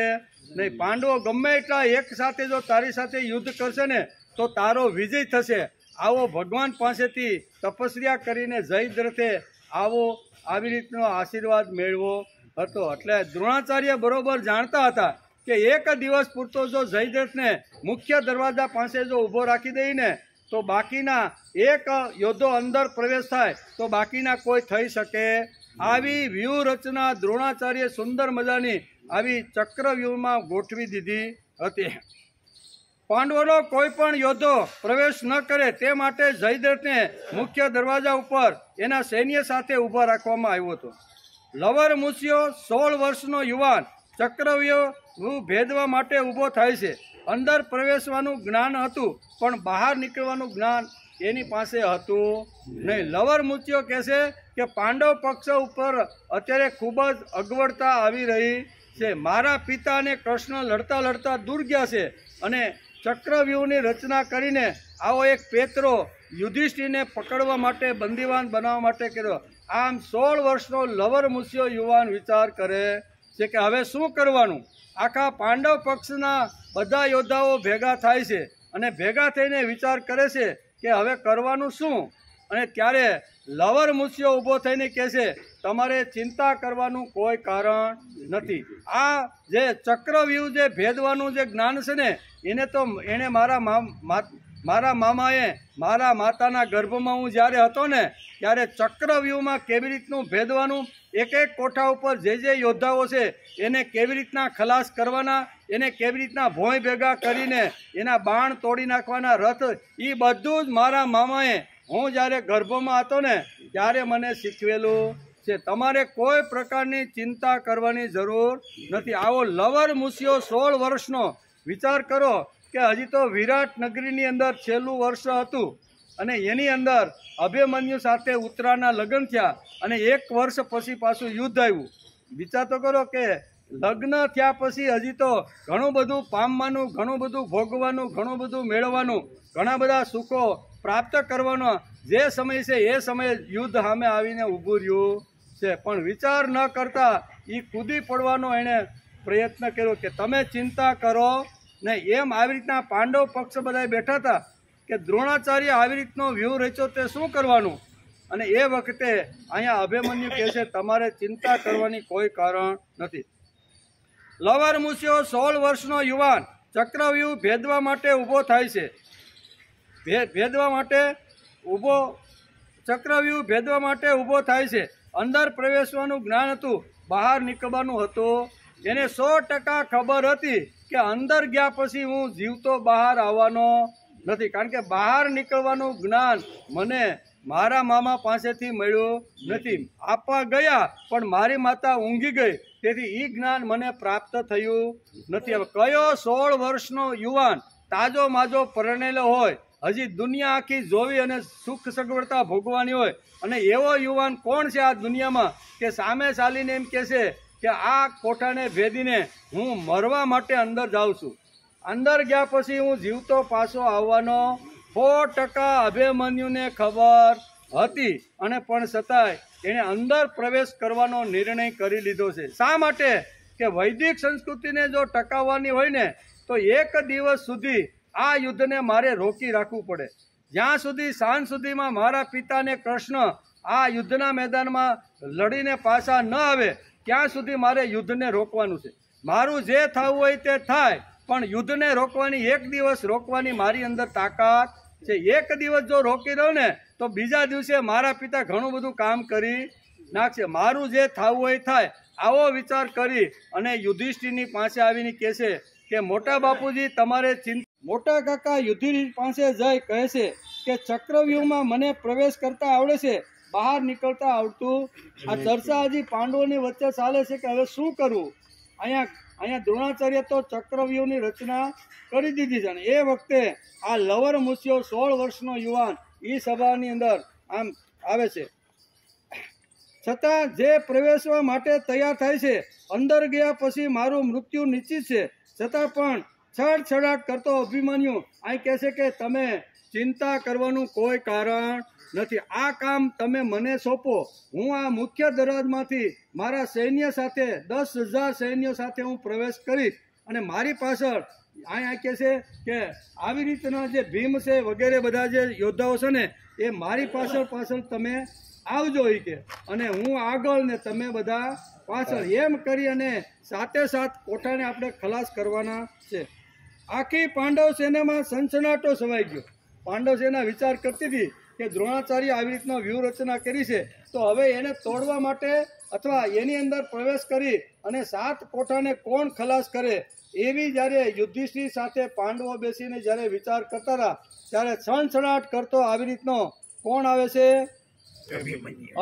નહીં. પાંડવો ગમે એટલા એક સાથે જો તારી સાથે યુદ્ધ કરશે ને તો તારો વિજય થશે. આવો ભગવાન પાસેથી તપસ્યા કરીને જયદ્રથે આવી રીતનો આશીર્વાદ મેળવો હતો. એટલે દ્રોણાચાર્ય બરોબર જાણતા હતા કે એક દિવસ પૂરતો જો જયદ્રથને મુખ્ય દરવાજા પાસે જો ઊભો રાખી દઈને તો બાકીના એક યોદ્ધો અંદર પ્રવેશ થાય તો બાકીના કોઈ થઈ શકે. આવી વ્યૂહરચના દ્રોણાચાર્ય સુંદર મજાની આવી ચક્રવ્યૂહમાં ગોઠવી દીધી હતી. પાંડવોનો કોઈ પણ યોદ્ધો પ્રવેશ ન કરે તે માટે જયદ્રથને મુખ્ય દરવાજા ઉપર એના સૈન્ય સાથે ઊભા રાખવામાં આવ્યો હતો. લવર મુસ્યો 16 વર્ષનો યુવાન ચક્રવ્યૂહ ભેદવા માટે ઊભો થાય છે. અંદર પ્રવેશવાનું જ્ઞાન હતું પણ બહાર નીકળવાનું જ્ઞાન એની પાસે હતું નહીં. લવર મુસ્યો કહેશે કે પાંડવ પક્ષ ઉપર અત્યારે ખૂબ જ અગવડતા આવી રહી છે. મારા પિતા અને કૃષ્ણ લડતા લડતા દૂર ગયા છે અને ચક્રવ્યૂહની રચના કરીને આવો એક પેતરો યુધિષ્ઠિરને પકડવા માટે બંદીવાન બનાવવા માટે કર્યો. આમ 16 વર્ષનો લવર મુસ્યો યુવાન વિચાર કરે છે કે હવે શું કરવાનું. આખા પાંડવ પક્ષના બધા યોદ્ધાઓ ભેગા થાય છે અને ભેગા થઈને વિચાર કરે છે કે હવે કરવાનું શું. અને ત્યારે લવર મુસ્યો ઊભો થઈને કહે છે તમારે ચિંતા કરવાનું કોઈ કારણ નથી. આ જે ચક્રવ્યૂહ જે ભેદવાનું જે જ્ઞાન છે ને એને મારા મામાએ મારા માતાના ગર્ભમાં હું જ્યારે હતો ને ત્યારે ચક્રવ્યૂહમાં કેવી રીતનું ભેદવાનું, એક એક કોઠા ઉપર જે યોદ્ધાઓ છે એને કેવી રીતના ખલાસ કરવાના, એને કેવી રીતના ભોંય ભેગા કરીને એના બાણ તોડી નાખવાના રથ, એ બધું જ મારા મામાએ હું જ્યારે ગર્ભમાં હતો ને ત્યારે મને શીખવેલું છે. તમારે કોઈ પ્રકારની ચિંતા કરવાની જરૂર નથી. આવો લવર મુસ્યો 16 વર્ષનો વિચાર કરો કે હજી તો વિરાટ નગરીની અંદર છેલ્લું વર્ષ હતું અને એની અંદર અભિમન્યુ સાથે ઉત્તરાના લગ્ન થયા અને 1 વર્ષ પછી પાછું યુદ્ધ આવ્યું. વિચાર તો કરો કે લગ્ન થયા પછી હજી તો ઘણું બધું પામવાનું, ઘણું બધું ભોગવાનું, ઘણું બધું મેળવવાનું, ઘણા બધા સુખો પ્રાપ્ત કરવાનો જે સમય છે એ સમયે યુદ્ધ સામે આવીને ઊભું રહ્યું છે. પણ વિચાર ન કરતા એ કૂદી પડવાનો એણે પ્રયત્ન કર્યો કે તમે ચિંતા કરો નહીં. એમ આવી રીતના પાંડવ પક્ષ બધા બેઠા હતા કે દ્રોણાચાર્ય આવી રીતનો વ્યૂહ રચ્યો તે શું કરવાનું. અને એ વખતે અહીંયા અભિમન્યુ કહે છે તમારે ચિંતા કરવાની કોઈ કારણ નથી. લવર મુસ્યો 16 વર્ષનો યુવાન ચક્રવ્યૂહ ભેદવા માટે ઊભો થાય છે. ચક્રવ્યૂહ ભેદવા માટે ઊભો થાય છે. અંદર પ્રવેશવાનું જ્ઞાન હતું, બહાર નીકળવાનું હતું. એને 100% ખબર હતી કે અંદર ગયા પછી હું જીવતો બહાર આવવાનો નથી, કારણ કે બહાર નીકળવાનું જ્ઞાન મને મારા મામા પાસેથી મળ્યું નથી. આપવા ગયા પણ મારી માતા ઊંઘી ગઈ, તેથી એ જ્ઞાન મને પ્રાપ્ત થયું નથી. હવે કયો 16 વર્ષનો યુવાન તાજો માજો પરણેલો હોય, હજી દુનિયા આખી જોવી અને સુખ સગવડતા ભોગવાની હોય, અને એવો યુવાન કોણ છે આ દુનિયામાં કે સામે ચાલીને એમ કહેશે કે આ કોઠાને ભેદીને હું મરવા માટે અંદર જાઉં છું. અંદર ગયા પછી હું જીવતો પાછો આવવાનો 100% અભિમન્યુને ખબર હતી અને પણ છતાંય એણે અંદર પ્રવેશ કરવાનો નિર્ણય કરી લીધો છે. શા માટે? કે વૈદિક સંસ્કૃતિને જો ટકાવવાની હોય ને તો 1 દિવસ સુધી આ યુદ્ધને મારે રોકી રાખવું પડે. જ્યાં સુધી સાંજ સુધીમાં મારા પિતાને કૃષ્ણ આ યુદ્ધના મેદાનમાં લડીને પાછા ન આવે ત્યાં સુધી મારે યુદ્ધને રોકવાનું છે. મારું જે થવું હોય તે થાય, પણ યુદ્ધને રોકવાની 1 દિવસ રોકવાની મારી અંદર તાકાત છે. 1 દિવસ જો રોકી દઉં ને તો બીજા દિવસે મારા પિતા ઘણું બધું કામ કરી નાખશે. મારું જે થવું હોય થાય. આવો વિચાર કરી અને યુધિષ્ઠિરની પાસે આવીને કહે છે કે મોટા બાપુજી તમારે મોટા કાકા યુધિષ્ઠિર પાસે જઈ કહે છે કે ચક્રવ્યૂહમાં મને પ્રવેશ કરતા આવડે છે, બહાર નીકળતા આવડતું. આ ચર્ચા હજી પાંડવોની વચ્ચે ચાલે છે કે હવે શું કરવું. અહીંયા દ્રોણાચાર્ય તો ચક્રવ્યૂહની રચના કરી દીધી છે. અને એ વખતે આ લવર મુસ્યો 16 વર્ષનો યુવાન એ સભાની અંદર આમ આવે છે. છતાં જે પ્રવેશવા માટે તૈયાર થાય છે, અંદર ગયા પછી મારું મૃત્યુ નિશ્ચિત છે, છતાં પણ છડછડાટ કરતો અભિમન્યુ અહીં કહે છે કે તમે ચિંતા કરવાનું કોઈ કારણ નથી. આ કામ તમે મને સોંપો. હું આ મુખ્ય દરવાજામાંથી મારા સૈન્ય સાથે 10,000 સૈન્યો સાથે હું પ્રવેશ કરીશ અને મારી પાછળ અહીંયા કહે છે કે આવી રીતના જે ભીમ છે વગેરે બધા જે યોદ્ધાઓ છે ને એ મારી પાછળ તમે આવજો એ કે, અને હું આગળ ને તમે બધા પાછળ, એમ કરી અને સાથે કોઠાને આપણે ખલાસ કરવાના છે. આખી પાંડવ સેનામાં સનસનાટો છવાઈ ગયો. પાંડવ સેના વિચાર કરતી હતી કે દ્રોણાચાર્ય આવી રીતના વ્યૂહરચના કરી છે તો હવે એને તોડવા માટે અથવા એની અંદર પ્રવેશ કરી અને 7 કોઠાને કોણ ખલાસ કરે, એવી જ્યારે યુધિષ્ઠિર સાથે પાંડવો બેસીને જ્યારે વિચાર કરતા હતા ત્યારે સનસનાટ કરતો આવી રીતનો કોણ આવે છે?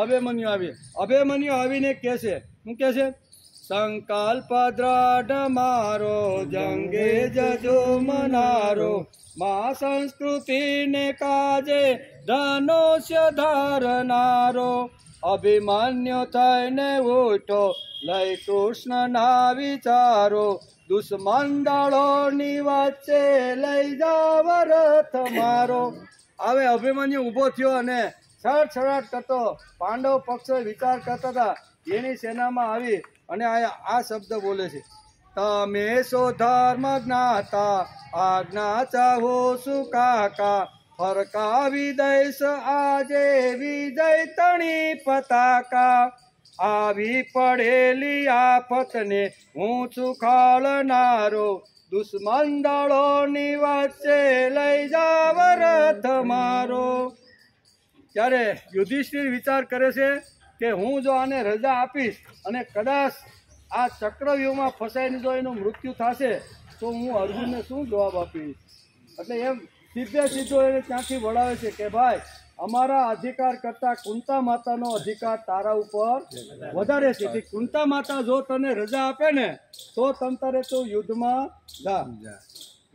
અભિમન્યુ આવે. અભિમન્યુ આવીને કહે છે, શું કહે છે? સંકલ્પ દ્રઢ મારો જંગે જજો મનારો, મા સંસ્કૃતિ ને કાજે ધનુષ્ય ધારનારો, અભિમન્યુ થઈને ઉઠો લઈ કૃષ્ણ ના વિચારો, દુશ્મન દળોની વચ્ચે લઈ જાવ રથ મારો. હવે અભિમન્યુ ઊભો થયો અને છડછડાટ કરતો પાંડવ પક્ષ વિચાર કરતા હતા એની સેનામાં આવી અને આ શબ્દ બોલે છે, તમે સો ધર્મ જ્ઞાતા આજ્ઞા ચાહો સુકાકા, ફરકાવી દઈશ આજે વિજય તણી પતાકા, આવી પડેલી આફતને હું છું ખાળનારો, દુશ્મન દળોની વચ્ચે લઈ જાવ રથ મારો. ત્યારે યુધિષ્ઠિર વિચાર કરે છે કે હું જો આને રજા આપીશ અને કદાચ આ ચક્રવ્યૂહમાં ફસાઈને જો એનું મૃત્યુ થશે તો હું અર્જુનને શું જવાબ આપીશ. એટલે એમ સીધો એને ત્યાંથી વળાવે છે કે ભાઈ અમારા અધિકાર કરતા કુંતા માતાનો અધિકાર તારા ઉપર વધારે છે. કે કુંતા માતા જો તને રજા આપે ને તો તંતરે તું યુદ્ધમાં જા.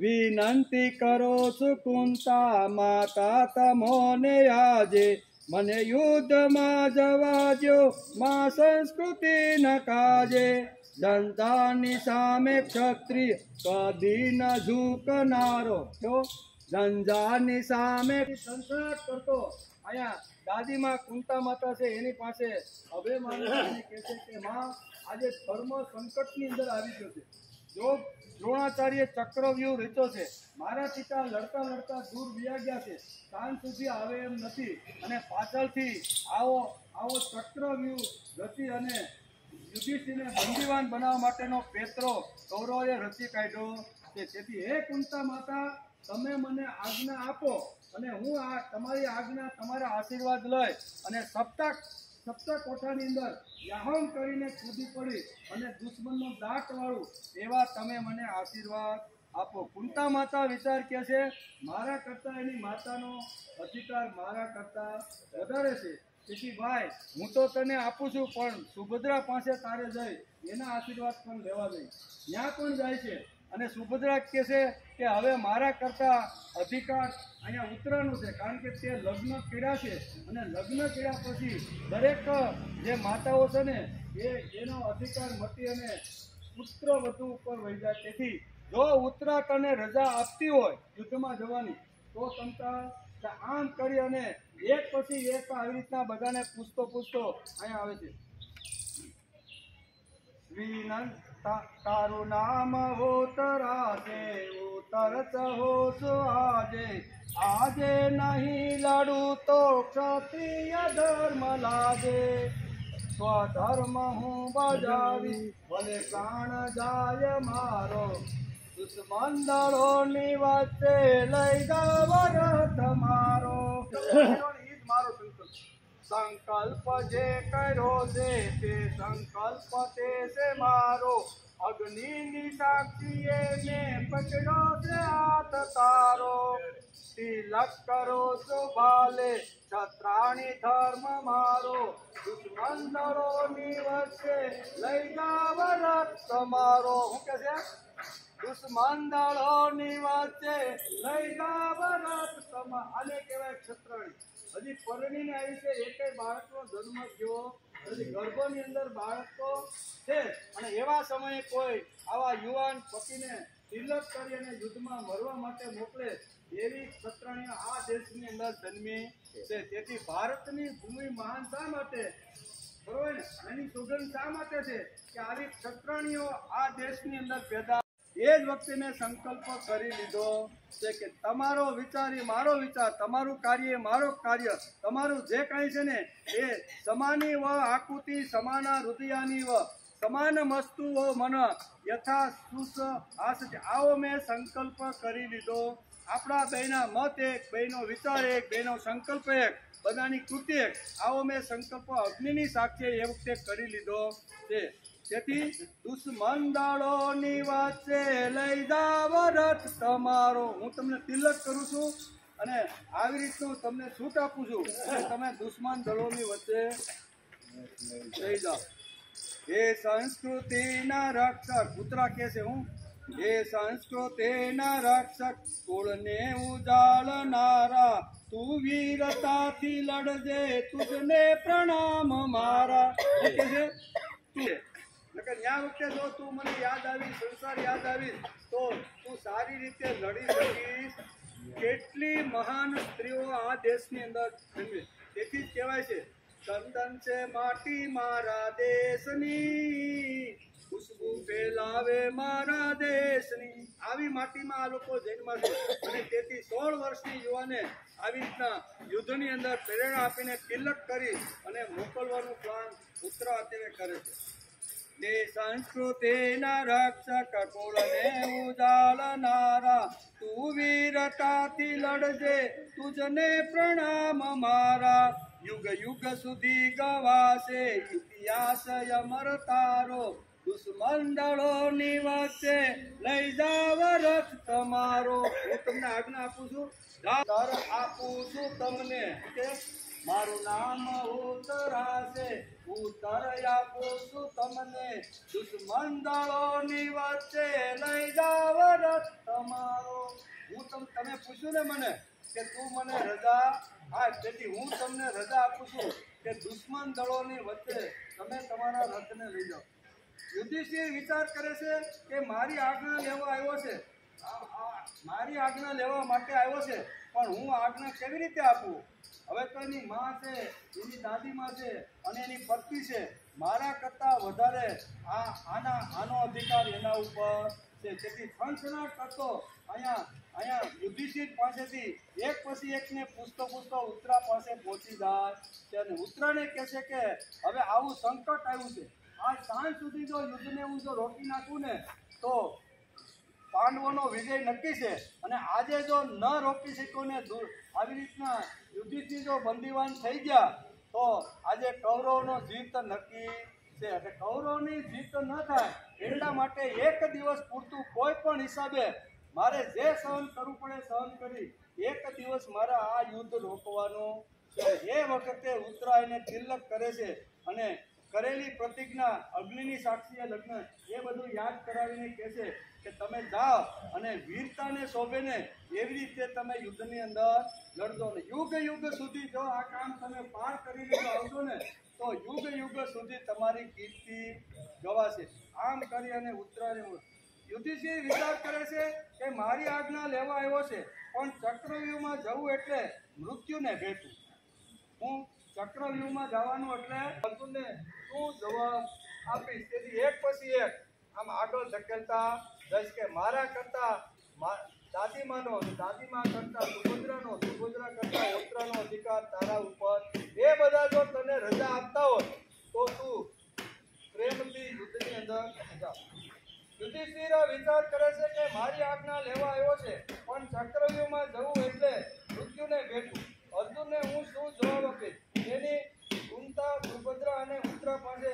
વિનંતી કરો છું કુંતા માતા તમોને આજે, મને યુદ્ધમાં જવા દો માં સંસ્કૃતિ ન કાજે, જનતાની સામે ક્ષત્રિય કદી ન ઝૂકનારો. જો જંજારની સામે સંસનાટ કરતો અહીંયા દાદીમાં કુંતા માતા છે એની પાસે અભિમન્યુ કહે છે કે માં આજે ધર્મ સંકટની અંદર આવી ગયો છે. જો દ્રોણાચાર્ય ચક્રવ્યૂહ રચ્યો છે, મારા પિતા લડતા લડતા દૂર વ્યા ગયા છે, સાંજ સુધી આવે એમ નથી, અને પાછળથી આવો ચક્રવ્યૂહ રચી અને યુધિષ્ઠિરને બંદીવાન બનાવવા માટેનો પેત્રો કૌરવોએ રચી કાઢ્યો છે. તેથી હે કુંતા માતા તમે મને આજ્ઞા આપો અને હું આ તમારી આજ્ઞા તમારા આશીર્વાદ લઈ અને સપ્તાહ કોઠાની અંદર યાહમ કરીને કૂદી પડી અને દુશ્મનનો દાટ વાળું એવા તમે મને આશીર્વાદ આપો. કુંતા માતા વિચાર કે છે મારા કરતા એની માતાનો અધિકાર મારા કરતા વધારે છે. તેથી ભાઈ હું તો તને આપું છું પણ સુભદ્રા પાસે તારે જઈ એના આશીર્વાદ પણ લેવા જઈ. ત્યાં પણ જાય છે અને સુભદ્રા કહે છે કે હવે મારા કરતા અધિકાર અહીંયા ઉતરાનું છે, કારણ કે તે લગ્ન કર્યા છે અને લગ્ન કર્યા પછી દરેક જે માતાઓ છે ને એનો અધિકાર મટી અને પુત્ર વધુ ઉપર વહી જાય. તેથી જો ઉત્તરા તને રજા આપતી હોય યુદ્ધમાં જવાની તો તમતા આમ કરી અને એક પછી એક આવી રીતના બધાને પૂછતો અહીંયા આવે છે. તારું નામ ઉતરાશે ઉતરત હો છો આજે નહીં લડું તો ક્ષત્રિય ધર્મ લાગે, સ્વધર્મ હું બજાવી ભલે પ્રાણ જાય મારો, દુશ્મન દળોની વચ્ચે લઈ જાવ રથ મારો. મારો સંકલ્પ જે કર્યો છે તે સંકલ્પ તે છે મારો, અગ્નિની સાક્ષીએ મેં પકડ્યો છે હાથ તારો, તિલક કરો છો ભાલે છત્રાણી ધર્મ મારો, દુશ્મન દળોની વચ્ચે લઈ જાવ રથ તમારો. શું કે છે? દુશ્મન દળોની વચ્ચે લઈ જાવ રથ તમારો. આને કહેવાય ક્ષત્રાણી. હજી પરણીને આવી છે, એકે બાળકનો જન્મ થયો નથી, ગર્ભની અંદર બાળકો છે અને એવા સમયે કોઈ આવા યુવાન પતિને તિલક કરી અને યુદ્ધમાં મરવા માટે મોકલે એવી ક્ષત્રિય આ દેશની અંદર જન્મી છે. તેથી ભારતની ભૂમિ મહાન શા માટે, બરોબર ને, એની સુગંધ શા માટે છે કે આવી ક્ષત્રિયો આ દેશની અંદર પેદા. એ જ વખતે મેં સંકલ્પ કરી લીધો છે કે તમારો વિચાર એ મારો વિચાર, તમારું કાર્ય એ મારો કાર્ય, તમારું જે કાંઈ છે ને એ સમાની વ આકૃતિ સમાના હૃદયાની વ સમાન મસ્તુઓ મન યથા સુસ આસ. આવો મેં સંકલ્પ કરી લીધો. આપણા બેના મત એક, બેનો વિચાર એક, બેનો સંકલ્પ એક, બધાની કૃતિ એક. આવો મેં સંકલ્પ અગ્નિની સાક્ષી એ વખતે કરી લીધો છે. તેથી દુશ્મન દળોની વચ્ચે લઈ જાવ રથ તમારો. હું તમને તિલક કરું છું અને આવી રીતનું તમને છૂટ આપું છું કે તમે દુશ્મન દળોની વચ્ચે લઈ જાઓ. હે સંસ્કૃતિના રક્ષક, કૂતરા કે છે હું, હે સંસ્કૃતિના રક્ષક કુળને ઉજાળનારા, તું વીરતાથી લડજે તુજને પ્રણામ મારા. કે છે ત્યાં વખતે જો તું મને યાદ આવી, સંસાર યાદ આવી તો તું સારી રીતે લડી શકીશ. કેટલી મહાન સ્ત્રીઓ આ દેશની અંદર જન્મી. તેથી જ કહેવાય છે ચંદન છે માટી મારા દેશની, ખુશ્બુ ફેલાવે મારા દેશની. આવી માટીમાં આ લોકો જન્મ્યા છે અને તેથી 16 વર્ષની યુવાને આવી રીતના યુદ્ધની અંદર પ્રેરણા આપીને તિલક કરી અને મોકલવાનું પ્લાન પુત્ર અત્યારે કરે છે. તે સંસ્કૃતિના રક્ષક કુળને ઉજાળનારા, તું વીરતાથી લડજે તુજને પ્રણામ મારા. યુગ યુગ સુધી ગવાશે ઇતિહાસ અમર તારો, દુશ્મન દળોની વચ્ચે લઈ જાવ રથ તમારો. હું તમને આજ્ઞા આપું છું, આપું છું તમને કે મારું નામ ઉતરાશે, ઉત્તર આપું છું તમને, દુશ્મન દળોની વચ્ચે લઈ જાવ રથ તમારો. હું તમે પૂછ્યું ને મને કે તું મને રજા આપ, તેથી હું તમને રજા આપું છું કે દુશ્મન દળોની વચ્ચે તમે તમારા રથને લઈ જાઓ. યુધિષ્ઠિર વિચાર કરે છે કે મારી આજ્ઞા લેવા આવ્યો છે, મારી આજ્ઞા લેવા માટે આવ્યો છે, પણ હું આજ્ઞા કેવી રીતે આપું? હવે તો એની માં છે, એની દાદીમાં છે અને એની પત્ની છે. મારા કરતાં વધારે આનો અધિકાર એના ઉપર છે. તેથી થનથનાટ કરતો અહીંયા યુધિષ્ઠિર પાસેથી એક પછી એકને પૂછતો ઉત્તરા પાસે પહોંચી જાય છે અને ઉત્તરાને કહે છે કે હવે આવું સંકટ આવ્યું છે, આ સાંજ સુધી જો યુદ્ધને હું જો રોકી નાખું ને તો પાંડવોનો વિજય નક્કી છે, અને આજે જો ન રોકી શક્યો ને આવી રીતના યુધિષ્ઠિર જો બંદીવાન થઈ ગયા તો આજે કૌરવનો જીત નક્કી છે. એટલે કૌરવની જીત ન થાય એટલા માટે એક દિવસ પૂરતું કોઈ પણ હિસાબે મારે જે સહન કરવું પડે સહન કરી એક દિવસ મારે આ યુદ્ધ રોકવાનું છે. એ વખતે ઉત્તરાયણને તિલક કરે છે અને કરેલી પ્રતિજ્ઞા અગ્નિની સાક્ષીએ લગ્ન એ બધું યાદ કરાવીને કહે છે કે તમે જાઓ અને વીરતાને શોભે ને એવી રીતે તમે યુદ્ધની અંદર લડજો ને યુગ યુગ સુધી જો આ કામ તમે પાર કરીને આવશો ને તો યુગ યુગ સુધી તમારી કીર્તિ ગવાશે. આમ કરી અને ઉત્તરાયણ યુધિષ્ઠિર વિચાર કરે છે કે મારી આજ્ઞા લેવા આવ્યો છે, પણ ચક્રવ્યૂહમાં જવું એટલે મૃત્યુને ભેટવું. હું ચક્રવ્યૂહમાં જવાનું એટલે અર્જુનને શું જવાબ આપીશ? તેથી એક પછી એક આમ આગળ ધકેલતા જઈશ કે મારા કરતા દાદીમાનો, દાદીમા કરતા સુભદ્રાનો, સુભદ્રા કરતા ઉત્તરાનો અધિકાર તારા ઉપર. એ બધા જો તને રજા આપતા હોય તો તું પ્રેમથી યુદ્ધની અંદર જા. યુધિષ્ઠિર વિચાર કરે છે કે મારી આજ્ઞા લેવા આવ્યો છે, પણ ચક્રવ્યૂહમાં જવું એટલે મૃત્યુને ભેટવું. અર્જુનને હું શું જવાબ આપીશ? એની કુંતા, સુભદ્રા અને ઉત્તરા પાસે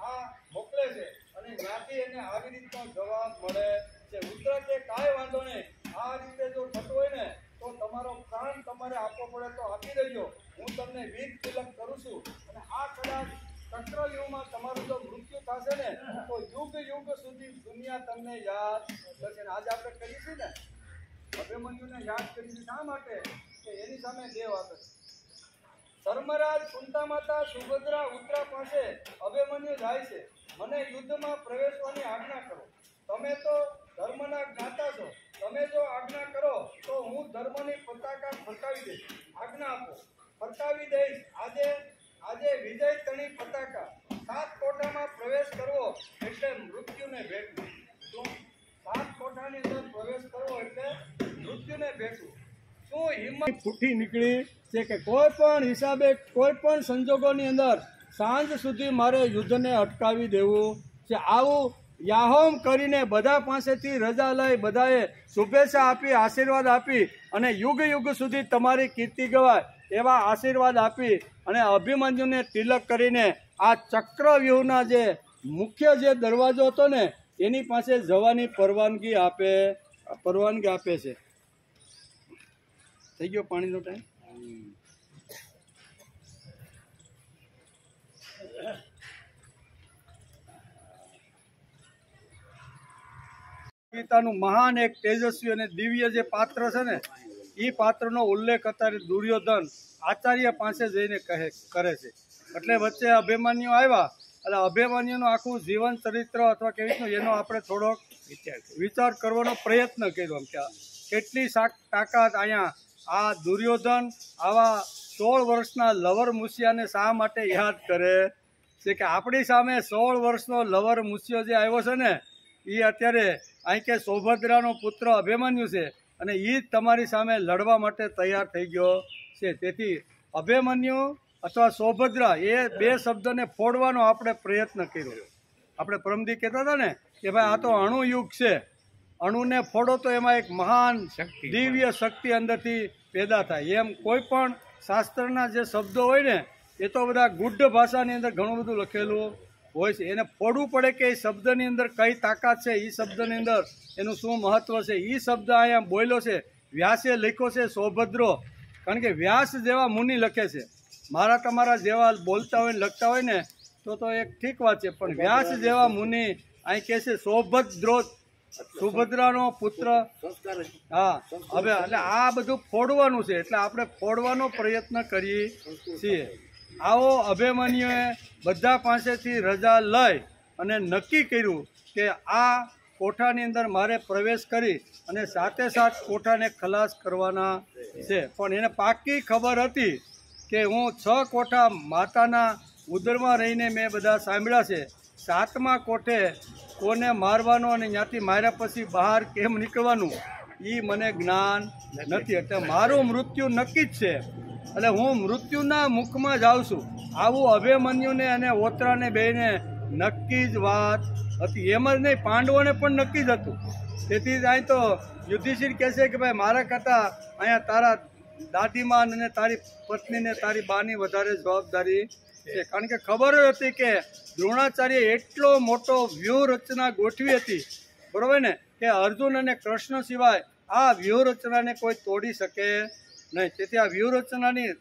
આ મોકલે છે અને ત્યાંથી એને આવી રીતનો જવાબ મળે છે. ઉત્તરા કે કાંઈ વાંધો નહીં, આ રીતે જો થતું હોય ને તો તમારો પ્રાણ તમારે આપવો પડે તો આપી દેજો, હું તમને વીર તિલક કરું છું. અને આ કદાચ ચક્રવ્યૂહમાં તમારું જો મૃત્યુ થશે ને તો યુગ યુગ સુધી દુનિયા તમને યાદ કરશે. આજે આપણે કરીએ છીએ ને અભિમન્યુને યાદ કરીએ. શા માટે? કે એની સામે બે વાત છે. ધર્મરાજ, કુંતા માતા, સુભદ્રા, ઉત્તરા પાસે અભિમન્યુ જાય છે, મને યુદ્ધમાં પ્રવેશવાની આજ્ઞા કરો. તમે તો ધર્મના જ્ઞાતા છો, તમે જો આજ્ઞા કરો તો હું ધર્મની પતાકા ફરકાવી દઈશ. આજ્ઞા આપો, ફરકાવી દઈશ. આજે વિજય તણી પતાકા. 7 કોઠામાં પ્રવેશ કરવો એટલે મૃત્યુને ભેટવું. શું 7 કોઠાની અંદર પ્રવેશ કરવો એટલે મૃત્યુને ભેટવું. શું હિંમત ફૂટી નીકળી છે કે કોઈ પણ હિસાબે, કોઈ પણ સંજોગોની અંદર સાંજ સુધી મારે યુદ્ધને અટકાવી દેવું છે. આવું યાહોમ કરીને બધા પાસેથી રજા લઈ, બધાએ શુભેચ્છા આપી, આશીર્વાદ આપી અને યુગ યુગ સુધી તમારી કીર્તિ ગવાય એવા આશીર્વાદ આપી અને અભિમન્યુને તિલક કરીને આ ચક્રવ્યૂહના જે મુખ્ય જે દરવાજો હતો ને એની પાસે જવાની પરવાનગી આપે છે. થઈ ગયો પાણીનો ટાઈમ. ગીતાનું મહાન એક તેજસ્વી અને દિવ્ય જે પાત્ર છે ને એ પાત્રનો ઉલ્લેખ અત્યારે દુર્યોધન આચાર્ય પાસે જઈને કરે છે. એટલે વચ્ચે અભિમન્યુ આવ્યા એટલે અભિમન્યુનું આખું જીવન ચરિત્ર અથવા કેવી રીતનું એનો આપણે થોડોક વિચાર કરવાનો પ્રયત્ન કર્યો. કે કેટલી તાકાત અહીંયા આ દુર્યોધન આવા 16 વર્ષના લવર મુસિયાને શા માટે યાદ કરે છે કે આપણી સામે 16 વર્ષનો લવર મુસિયો જે આવ્યો છે ને એ અત્યારે અહીં કે સૌભદ્રાનો પુત્ર અભિમન્યુ છે અને એ જ તમારી સામે લડવા માટે તૈયાર થઈ ગયો છે. તેથી અભિમન્યુ અથવા સૌભદ્રા એ 2 શબ્દને ફોડવાનો આપણે પ્રયત્ન કર્યો. આપણે પરમદી કહેતા હતા ને કે ભાઈ આ તો અણુયુગ છે, અણુને ફોડો તો એમાં એક મહાન દિવ્ય શક્તિ અંદરથી પેદા થાય. એમ કોઈ પણ શાસ્ત્રના જે શબ્દો હોય ને એ તો બધા ગુઢ ભાષાની અંદર ઘણું બધું લખેલું હોય છે. એને ફોડવું પડે કે એ શબ્દની અંદર કઈ તાકાત છે, એ શબ્દની અંદર એનું શું મહત્વ છે. એ શબ્દ અહીંયા બોલ્યો છે, વ્યાસે લખ્યો છે સૌભદ્રો. કારણ કે વ્યાસ જેવા મુનિ લખે છે. મારા તમારા જેવા બોલતા હોય ને લખતા હોય ને તો એક ઠીક વાત છે, પણ વ્યાસ જેવા મુનિ અહીં કહે છે સૌભદ્રો, સુભદ્રાનો પુત્ર. હા, હવે એટલે આ બધું ફોડવાનું છે, એટલે આપણે ફોડવાનો પ્રયત્ન કરીએ છીએ. આવો અભિમન્યુએ બધા પાસેથી રજા લઈ અને નક્કી કર્યું કે આ કોઠાની અંદર મારે પ્રવેશ કરી અને સાથે કોઠાને ખલાસ કરવાના છે. પણ એને પાકી ખબર હતી કે હું 6 કોઠા માતાના ઉદરમાં રહીને મેં બધા સાંભળ્યા છે. 7મા કોઠે કોને મારવાનો અને ત્યાંથી માર્યા પછી બહાર કેમ નીકળવાનું એ મને જ્ઞાન નથી. એટલે મારું મૃત્યુ નક્કી જ છે, એટલે હું મૃત્યુના મુખમાં જાઉં છું. આવું અભિમન્યુને અને ઓતરાને બેને નક્કી જ વાત હતી. એમ જ નહીં, પાંડવોને પણ નક્કી જ હતું. તેથી જ અહીં તો યુધિષ્ઠિર કહે છે કે ભાઈ મારા કરતાં અહીંયા તારા દાદીમાં અને તારી પત્નીને તારી બાની વધારે જવાબદારી છે. કારણ કે ખબર હતી કે દ્રોણાચાર્ય એટલો મોટો વ્યૂહરચના ગોઠવી હતી, બરોબર ને, કે અર્જુન અને કૃષ્ણ સિવાય આ વ્યૂહરચનાને કોઈ તોડી શકે નહીં. તેથી આ વ્યૂહરચનાની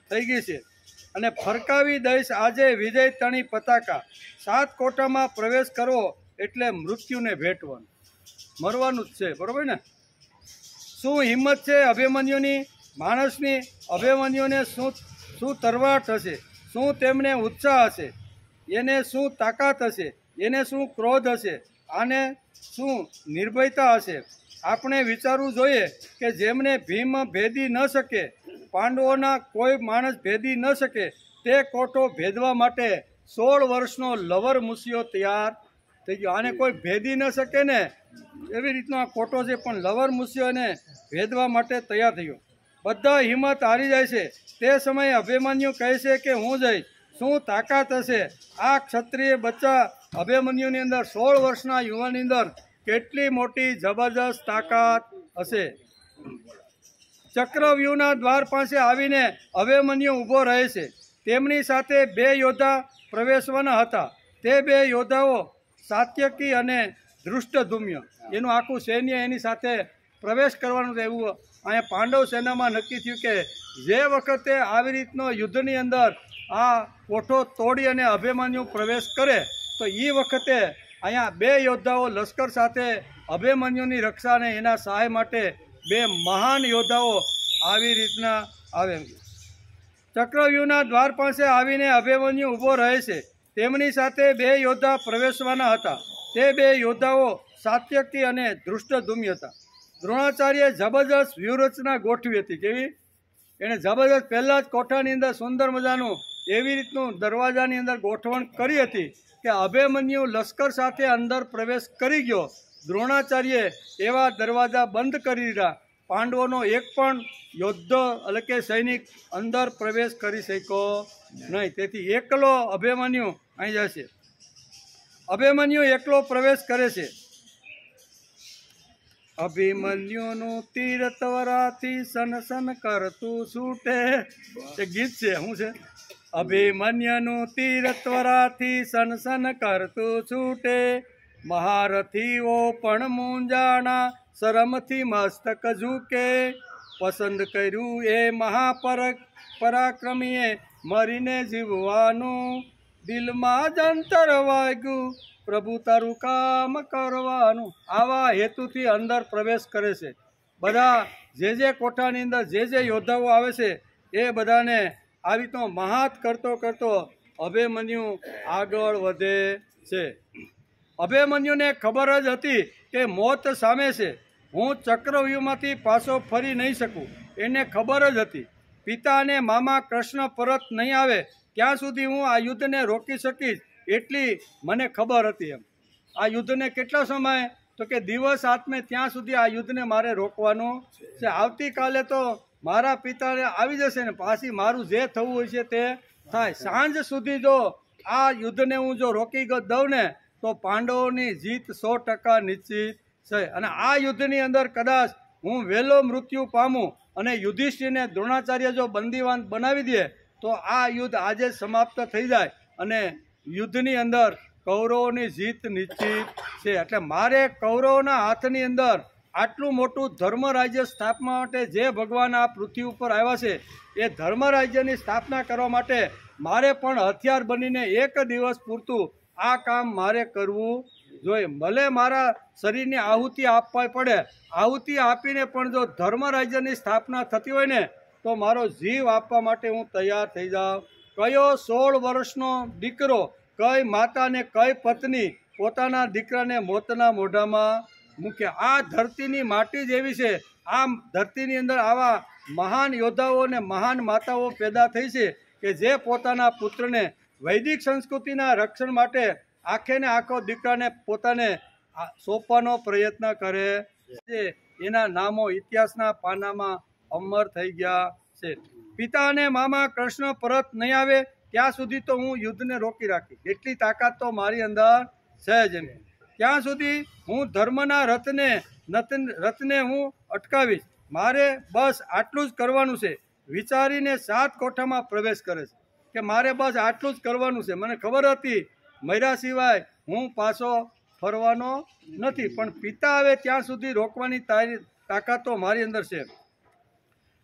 થઈ ગઈ છે. અને ફરકાવી દઈશ આજે વિજય તણી પતાકા. 7 કોઠામાં પ્રવેશ કરવો એટલે મૃત્યુને ભેટવાનું, મરવાનું જ છે, બરોબર ને. શું હિંમત છે અભિમન્યુની, માણસની. અભિમન્યુને શું તરવાટ હશે, શું તેમને ઉત્સાહ હશે, એને શું તાકાત હશે, એને શું ક્રોધ હશે, આને શું નિર્ભયતા હશે. આપણે વિચારવું જોઈએ કે જેમને ભીમ ભેદી ન શકે, પાંડવોના કોઈ માણસ ભેદી ન શકે, તે કોઠો ભેદવા માટે 16 વર્ષનો લવર મુસિયો તૈયાર થઈ ગયો. આને કોઈ ભેદી ન શકે ને એવી રીતનો આ કોઠો છે, પણ લવર મુસિયો એને ભેદવા માટે તૈયાર થયો. બધા હિંમત હારી જાય છે. તે સમયે અભિમન્યુ કહે છે કે હું જઈશ. શું તાકાત હશે આ ક્ષત્રિય બચ્ચા અભિમન્યુની અંદર, 16 વર્ષના યુવાનની અંદર કેટલી મોટી જબરજસ્ત તાકાત હશે. ચક્રવ્યૂહના દ્વાર પાસે આવીને અભિમન્યુ ઊભો રહે છે. તેમની સાથે 2 યોદ્ધા પ્રવેશવાના હતા. તે 2 યોદ્ધાઓ સાત્યકી અને ધૃષ્ટદ્યુમ્ન, એનું આખું સૈન્ય એની સાથે પ્રવેશ કરવાનું છે. એવું અહીંયા પાંડવ સેનામાં નક્કી થયું કે જે વખતે આવી રીતનો યુદ્ધની અંદર આ કોઠો તોડી અને અભિમન્યુ પ્રવેશ કરે તો એ વખતે અહીંયા 2 યોદ્ધાઓ લશ્કર સાથે અભિમન્યુની રક્ષા અને એના સહાય માટે 2 મહાન યોદ્ધાઓ આવી રીતના આવે. ચક્રવ્યૂહના દ્વાર પાસે આવીને અભિમન્યુ ઊભો રહે છે. તેમની સાથે 2 યોદ્ધા પ્રવેશવાના હતા. તે 2 યોદ્ધાઓ સાત્યકી અને ધૃષ્ટદ્યુમ્ન હતા. દ્રોણાચાર્યએ જબરજસ્ત વ્યૂહરચના ગોઠવી હતી. કેવી? એણે જબરજસ્ત પહેલાં જ કોઠાની અંદર સુંદર મજાનું એવી રીતનું દરવાજાની અંદર ગોઠવણ કરી હતી કે અભિમન્યુ લશ્કર સાથે અંદર પ્રવેશ કરી ગયો. દ્રોણાચાર્યે એવા દરવાજા બંધ કરી દીધા. પાંડવોનો એક પણ યોદ્ધ એટલે કે સૈનિક અંદર પ્રવેશ કરી શક્યો નહીં. તેથી એકલો અભિમન્યુ અહીં જશે. અભિમન્યુ એકલો પ્રવેશ કરે છે. અભિમન્યુનું તીર ત્વરાથી સન સન કરતું છૂટે. એ ગીત છે. શું છે? અભિમન્યુનું તીર ત્વરાથી સન સન કરતું છૂટે, મહારથીઓ પણ મૂંઝાણા શરમથી મસ્તક ઝૂકે. પસંદ કર્યું એ પરાક્રમીએ મરીને જીવવાનું, દિલમાં જંતર વાગ્યું પ્રભુ તારું કામ કરવાનું. આવા હેતુથી અંદર પ્રવેશ કરે છે. બધા જે કોઠાની અંદર જે યોદ્ધાઓ આવે છે એ બધાને આવી તો મહાત કરતો કરતો અભિમન્યુ આગળ વધે છે. અભિમન્યુને ખબર જ હતી કે મોત સામે છે. હું ચક્રવ્યૂહમાંથી પાછો ફરી નહીં શકું. એને ખબર જ હતી પિતા અને મામા કૃષ્ણ પરત નહીં આવે ત્યાં સુધી હું આ યુદ્ધને રોકી શકીશ એટલી મને ખબર હતી. એમ આ યુદ્ધને કેટલો સમય? તો કે દિવસ આત્મે ત્યાં સુધી આ યુદ્ધને મારે રોકવાનું છે. આવતીકાલે તો મારા પિતાને આવી જશે ને પાછી મારું જે થવું હોય છે તે થાય. સાંજ સુધી જો આ યુદ્ધને હું જો રોકી દઉં ને તો પાંડવોની જીત 100% નિશ્ચિત છે. અને આ યુદ્ધની અંદર કદાચ હું વહેલો મૃત્યુ પામું અને યુધિષ્ઠિરને દ્રોણાચાર્ય જો બંદીવાન બનાવી દે તો આ યુદ્ધ આજે સમાપ્ત થઈ જાય અને યુદ્ધની અંદર કૌરવોની જીત નિશ્ચિત છે. એટલે મારે કૌરવોના હાથની અંદર આટલું મોટું ધર્મ રાજ્ય સ્થાપવા માટે જે ભગવાન આ પૃથ્વી ઉપર આવ્યા છે એ ધર્મ રાજ્યની સ્થાપના કરવા માટે મારે પણ હથિયાર બનીને એક દિવસ પૂરતું આ કામ મારે કરવું જોઈએ. ભલે મારા શરીરની આહુતિ આપવા પડે, આહુતિ આપીને પણ જો ધર્મ રાજ્યની સ્થાપના થતી હોય ને તો મારો જીવ આપવા માટે હું તૈયાર થઈ જાઉં. કયો 16 વર્ષનો દીકરો, કઈ માતા ને કઈ પત્ની પોતાના દીકરાને મોતના મોઢામાં મૂકે? આ ધરતીની માટી જ એવી છે. આ ધરતીની અંદર આવા મહાન યોદ્ધાઓ અને મહાન માતાઓ પેદા થઈ છે કે જે પોતાના પુત્રને વૈદિક સંસ્કૃતિના રક્ષણ માટે આખે ને આખો દીકરાને પોતાને સોંપવાનો પ્રયત્ન કરે છે. એના નામો ઇતિહાસના પાનામાં અમર થઈ ગયા છે. પિતા અને મામા કૃષ્ણ પરત નહીં આવે ત્યાં સુધી તો હું યુદ્ધને રોકી રાખીશ. એટલી તાકાત તો મારી અંદર છે જ. ત્યાં સુધી હું ધર્મના રથને હું અટકાવીશ. મારે બસ આટલું જ કરવાનું છે. વિચારીને 7 કોઠામાં પ્રવેશ કરે છે કે મારે બસ આટલું જ કરવાનું છે. મને ખબર હતી મર્યા સિવાય હું પાછો ફરવાનો નથી, પણ પિતા આવે ત્યાં સુધી રોકવાની તાકાત તો મારી અંદર છે.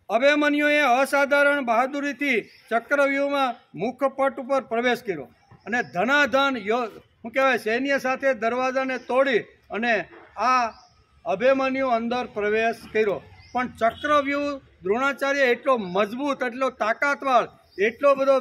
અભિમન્યુએ અસાધારણ બહાદુરીથી ચક્રવ્યૂહમાં મુખપટ ઉપર પ્રવેશ કર્યો અને ધનાધન શું કહેવાય સૈન્ય સાથે દરવાજાને તોડી અને આ અભિમન્યુ અંદર પ્રવેશ કર્યો. પણ ચક્રવ્યૂહ દ્રોણાચાર્ય એટલો મજબૂત, એટલો તાકાતવાર, એટલો બધો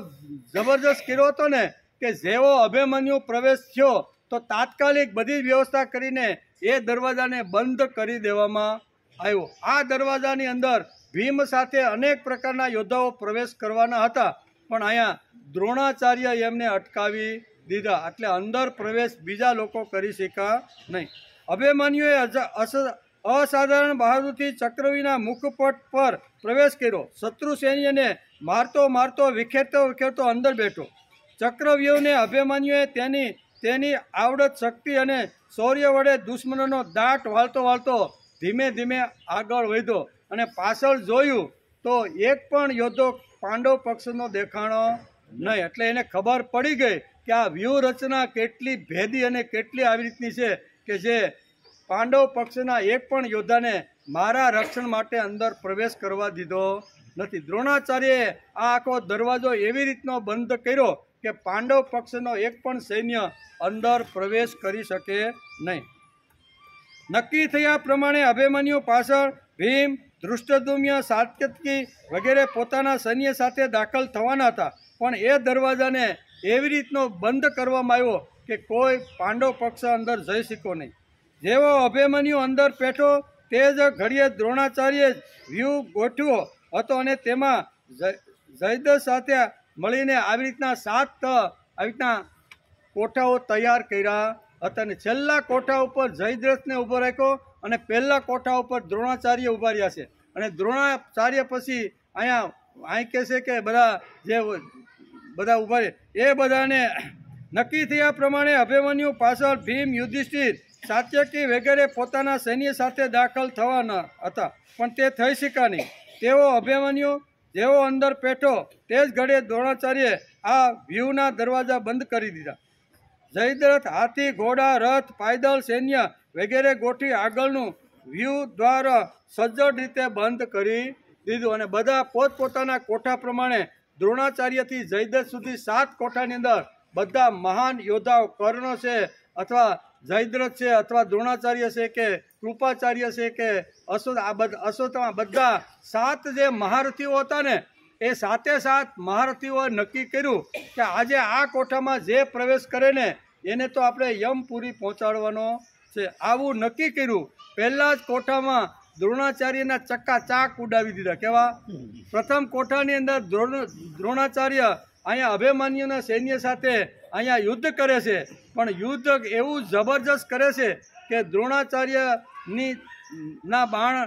જબરજસ્ત કર્યો હતો ને કે જેવો અભિમન્યુ પ્રવેશ થયો તો તાત્કાલિક બધી વ્યવસ્થા કરીને એ દરવાજાને બંધ કરી દેવામાં આવ્યો. આ દરવાજાની અંદર ભીમ સાથે અનેક પ્રકારના યોદ્ધાઓ પ્રવેશ કરવાના હતા, પણ અહીંયા દ્રોણાચાર્ય એમને અટકાવી દીધા. એટલે અંદર પ્રવેશ બીજા લોકો કરી શક્યા નહીં. અભિમન્યુએ અસાધારણ બહાદુરથી ચક્રવ્યૂહના મુખપટ પર પ્રવેશ કર્યો. શત્રુ સૈન્યને મારતો મારતો વિખેરતો અંદર બેઠો. ચક્રવ્યૂહને અભિમન્યુએ તેની આવડત, શક્તિ અને શૌર્ય વડે દુશ્મનોનો દાટ વાળતો ધીમે ધીમે આગળ વધ્યો અને પાછળ જોયું તો એક પણ યોદ્ધો પાંડવ પક્ષનો દેખાણો નહીં. એટલે એને ખબર પડી ગઈ કે આ વ્યૂહરચના કેટલી ભેદી અને કેટલી આવી રીતની છે કે જે પાંડવ પક્ષના એક પણ યોદ્ધાને મારા રક્ષણ માટે અંદર પ્રવેશ કરવા દીધો નથી. દ્રોણાચાર્યએ આ આખો દરવાજો એવી રીતનો બંધ કર્યો કે પાંડવ પક્ષનો એક પણ સૈન્ય અંદર પ્રવેશ કરી શકે નહીં. નક્કી થયા પ્રમાણે અભિમન્યુ પાછળ ભીમ, ધૃષ્ટદ્યુમ્ન, સાત્યકી વગેરે પોતાના સૈન્ય સાથે દાખલ થવાના હતા, પણ એ દરવાજાને એવી રીતનો બંધ કરવામાં આવ્યો કે કોઈ પાંડવ પક્ષ અંદર જઈ શક્યો નહીં. જેવો અભિમન્યુ અંદર પેઠો તે જ ઘડીએ દ્રોણાચાર્ય વ્યૂહ ગોઠવ્યો હતો અને તેમાં જયદ્રથ સાથે મળીને આવી રીતના 7 આવી રીતના કોઠાઓ તૈયાર કર્યા હતા અને છેલ્લા કોઠા ઉપર જયદ્રથને ઊભો રાખ્યો અને પહેલા કોઠા ઉપર દ્રોણાચાર્ય ઊભા રહ્યા છે અને દ્રોણાચાર્ય પછી અહીં કહે છે કે બધા જે બધા ઊભા છે એ બધાને નક્કી થયા પ્રમાણે અભિમન્યુ પાછળ ભીમ, યુધિષ્ઠિર, સાત્યકી વગેરે પોતાના સૈન્ય સાથે દાખલ થવાના હતા, પણ તે થઈ શક્યા નહીં. તેઓ અભિમન્યુ જેવો અંદર પેઠો તે જ ઘડીએ દ્રોણાચાર્યે આ વ્યૂહના દરવાજા બંધ કરી દીધા. જયદ્રથ હાથી, ઘોડા, રથ, પાયદળ સૈન્ય વગેરે ગોઠવી આગળનું વ્યૂહ દ્વાર સજ્જડ રીતે બંધ કરી દીધું અને બધા પોતપોતાના કોઠા પ્રમાણે દ્રોણાચાર્યથી જયદ્રથ સુધી 7 કોઠાની અંદર બધા મહાન યોદ્ધાઓ કર્ણ છે અથવા જયદ્રથ છે અથવા દ્રોણાચાર્ય છે કે કૃપાચાર્ય છે કે અશ્વત્થામા બધા 7 જે મહારથીઓ હતા ને એ 7 મહારથીઓએ નક્કી કર્યું કે આજે આ કોઠામાં જે પ્રવેશ કરે ને એને તો આપણે યમપુરી પહોંચાડવાનો છે. આવું નક્કી કર્યું. પહેલા જ કોઠામાં દ્રોણાચાર્યના ચક્કાચાક ઉડાવી દીધા. કેવા? પ્રથમ કોઠાની અંદર દ્રોણાચાર્ય અહીંયા અભિમન્યુના સૈન્ય સાથે અહીંયા યુદ્ધ કરે છે, પણ યુદ્ધ એવું જબરજસ્ત કરે છે કે દ્રોણાચાર્યની બાણ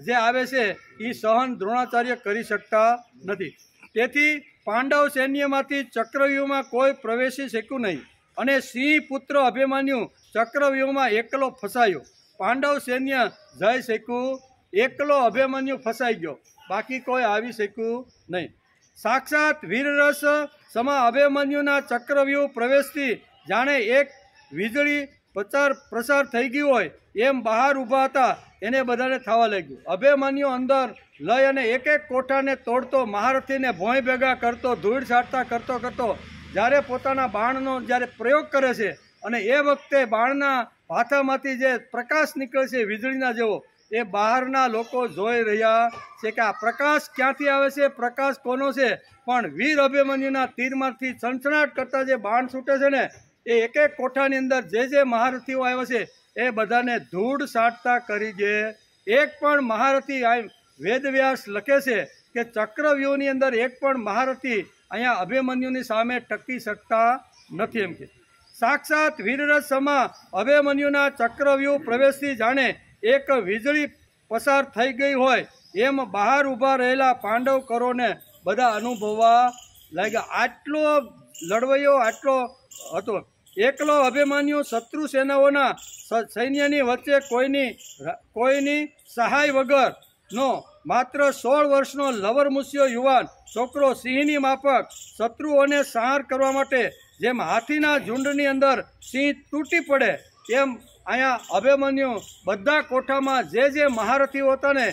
જે આવે છે એ સહન દ્રોણાચાર્ય કરી શકતા નથી. તેથી પાંડવ સૈન્યમાંથી ચક્રવ્યૂહમાં કોઈ પ્રવેશી શક્યું નહીં અને સિંહ પુત્ર અભિમન્યુ ચક્રવ્યૂહમાં એકલો ફસાયો. પાંડવ સૈન્ય જઈ શક્યું, એકલો અભિમન્યુ ફસાઈ ગયો, બાકી કોઈ આવી શક્યું નહીં. સાક્ષાત વીરરસ સમા અભિમન્યુના ચક્રવ્યૂહ પ્રવેશથી જાણે એક વીજળી પ્રસાર થઈ ગયું હોય એમ બહાર ઊભા હતા એને બધાને થવા લાગ્યું. અભિમન્યુ અંદર લઈ અને એક કોઠાને તોડતો, મહારથીને ભોંય ભેગા કરતો, ધૂળ છાંટતા કરતો જ્યારે પોતાના બાણનો જ્યારે પ્રયોગ કરે છે અને એ વખતે બાણના હાથામાંથી જે પ્રકાશ નીકળે છે વીજળીના જેવો, એ બહારના લોકો જોઈ રહ્યા છે કે આ પ્રકાશ ક્યાંથી આવે છે, પ્રકાશ કોનો છે. પણ વીર અભિમન્યુના તીરમાંથી સનસનાટ કરતા જે બાણ છૂટે છે ને એ એક કોઠાની અંદર જે મહારથીઓ આવ્યા છે એ બધાને ધૂળ સાટતા કરી દે. એક પણ મહારથી વેદવ્યાસ લખે છે કે ચક્રવ્યૂહની અંદર એક પણ મહારથી અહીંયા અભિમન્યુની સામે ટકી શકતા નથી. એમ કે સાક્ષાત વીરરસ સમા અભિમન્યુના ચક્રવ્યૂહ પ્રવેશથી જાણે એક વીજળી પસાર થઈ ગઈ હોય એમ બહાર ઊભા રહેલા પાંડવ કરોને બધા અનુભવવા લાગ્યા. આટલો લડવૈયો આટલો હતો. એકલો અભિમન્યુ શત્રુ સેનાઓના સૈન્યની વચ્ચે કોઈની સહાય વગરનો માત્ર 16 વર્ષનો લવરમુસ્યો યુવાન છોકરો સિંહની માફક શત્રુઓને સંહાર કરવા માટે જેમ હાથીના ઝુંડની અંદર સિંહ તૂટી પડે એમ અહીંયા અભિમન્યુ બધા કોઠામાં જે મહારથીઓ હતા ને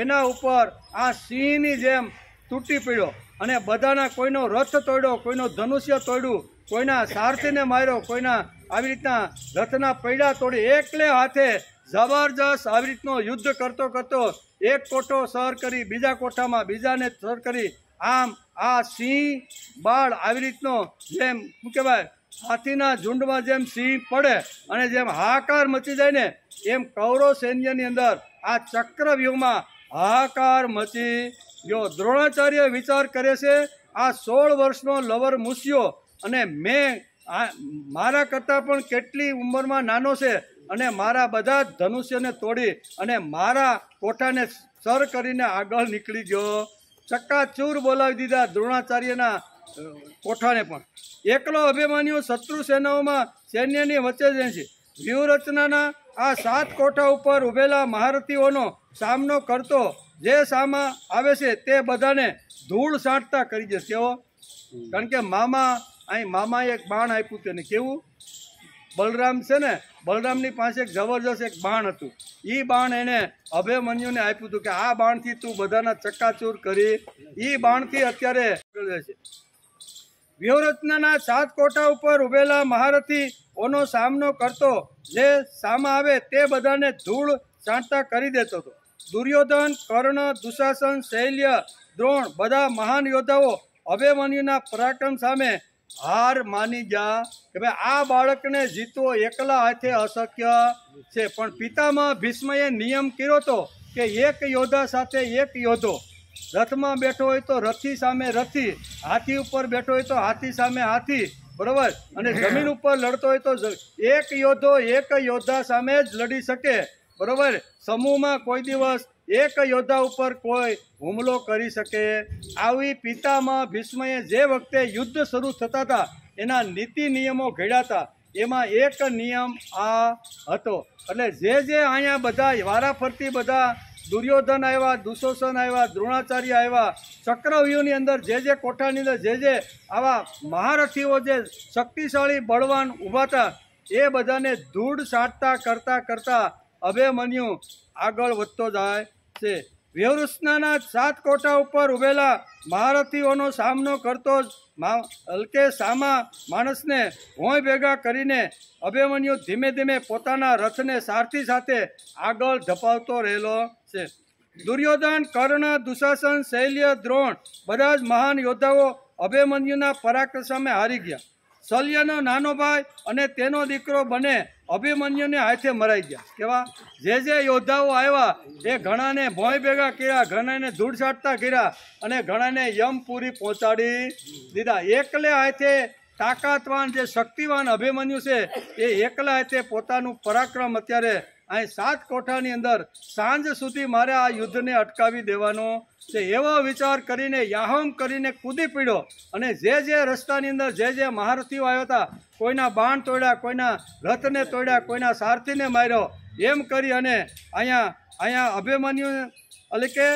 એના ઉપર આ સિંહની જેમ તૂટી પડ્યો અને બધાના કોઈનો રથ તોડ્યો, કોઈનો ધનુષ્ય તોડ્યું, કોઈના સારથીને માર્યો, કોઈના આવી રીતના રથના પૈડા તોડી એકલે હાથે જબરજસ્ત આવી રીતનો યુદ્ધ કરતો એક કોઠો સર કરી બીજા કોઠામાં બીજાને સર કરી આમ આ સિંહ બાળ આવી રીતનો જેમ શું કહેવાય હાથીના ઝુંડમાં જેમ સિંહ પડે અને જેમ હાહાકાર મચી જાય ને એમ કૌરવ સૈન્યની અંદર આ ચક્રવ્યૂહમાં હાહાકાર મચી ગયો. દ્રોણાચાર્ય વિચાર કરે છે આ 16 વર્ષનો લવર મૂસ્યો અને મેં મારા કરતાં પણ કેટલી ઉંમરમાં નાનો છે અને મારા બધા જ ધનુષ્યને તોડી અને મારા કોઠાને સર કરીને આગળ નીકળી ગયો. ચક્કાચૂર બોલાવી દીધા દ્રોણાચાર્યના કોઠાને પણ. એકલો અભિમન્યુ શત્રુ સેનાઓમાં સૈન્યની વચ્ચે જ છે. વ્યૂહરચનાના આ 7 કોઠા ઉપર ઉભેલા મહારથીઓનો સામનો કરતો જે સામા આવે છે તે બધાને ધૂળ સાંટતા કરી દે. કેવો? કારણ કે મામાએ એક બાણ આપ્યું હતું ને કેવું બલરામ છે ને બલરામની પાસે એક જબરજસ્ત એક બાણ હતું. એ બાણ એને અભિમન્યુને આપ્યું હતું કે આ બાણથી તું બધાના ચક્કાચૂર કરી. એ બાણથી અત્યારે છે. વ્યૂહરચનાના 7 કોઠા ઉપર ઉભેલા મહારથીઓનો સામનો કરતો જે સામા આવે તે બધાને ધૂળ સાંટતા કરી દેતો હતો. દુર્યોધન, કર્ણ, દુશાસન, શૈલ્ય, દ્રોણ બધા મહાન યોદ્ધાઓ અભિમન્યુના પરાક્રમ સામે હાર માની ગયા કે ભાઈ આ બાળકને જીતવો એકલા હાથે અશક્ય છે, પણ પિતામહ ભીષ્મએ નિયમ કર્યો હતો કે એક યોદ્ધા સાથે એક યોદ્ધો, રથમાં બેઠો હોય તો રથી સામે રથી, હાથી ઉપર બેઠો હોય તો હાથી સામે હાથી, બરોબર, અને જમીન ઉપર લડતો હોય તો એક યોદ્ધો એક યોદ્ધા સામે જ લડી શકે, બરોબર. સમૂહમાં કોઈ દિવસ એક યોદ્ધા ઉપર કોઈ હુમલો કરી શકે. આવી પિતામહ ભીષ્મએ જે વખતે યુદ્ધ શરૂ થતા હતા એના નીતિ નિયમો ઘડ્યા હતા, એમાં એક નિયમ આ હતો. એટલે જે અહીંયા બધા વારાફરતી બધા દુર્યોધન આવ્યા, દુશાસન આવ્યા, દ્રોણાચાર્ય આવ્યા, ચક્રવ્યૂહની અંદર જે કોઠાની અંદર જે આવા મહારથીઓ જે શક્તિશાળી બળવાન ઊભા હતા એ બધાને ધૂળ સાટતા કરતા અભિમન્યુ આગળ વધતો જાય છે. વ્યવૃષ્ણના 7 કોઠા ઉપર ઉભેલા મહારથીઓનો સામનો કરતો જ હલકે સામા માણસને ભોંય ભેગા કરીને અભિમન્યુ ધીમે ધીમે પોતાના રથને સારથી સાથે આગળ ધપાવતો રહેલો છે. દુર્યોધન, કર્ણ, દુશાસન, શૈલ્ય, દ્રોણ બધા જ મહાન યોદ્ધાઓ અભિમન્યુના પરાક્રમ સામે હારી ગયા. શલ્યનો નાનો ભાઈ અને તેનો દીકરો બને અભિમન્યુને હાથે મરાઈ ગયા. કેવા જે યોદ્ધાઓ આવ્યા એ ઘણાને ભોંય ભેગા કર્યા, ઘણાને ધૂળ સાટતા કર્યા અને ઘણાને યમપુરી પહોંચાડી દીધા. એકલે હાથે તાકાતવાન જે શક્તિવાન અભિમન્યુ છે એ એકલા હાથે પોતાનું પરાક્રમ અત્યારે અહીં 7 કોઠાની અંદર સાંજ સુધી મારે આ યુદ્ધને અટકાવી દેવાનો છે એવો વિચાર કરીને યાહમ કરીને કૂદી પડ્યો. અને જે રસ્તાની અંદર જે મહારથીઓ આવ્યા હતા કોઈના બાણ તોડ્યા, કોઈના રથને તોડ્યા, કોઈના સારથીને માર્યો, એમ કરી અને અહીંયા અભિમન્યુ એટલે કે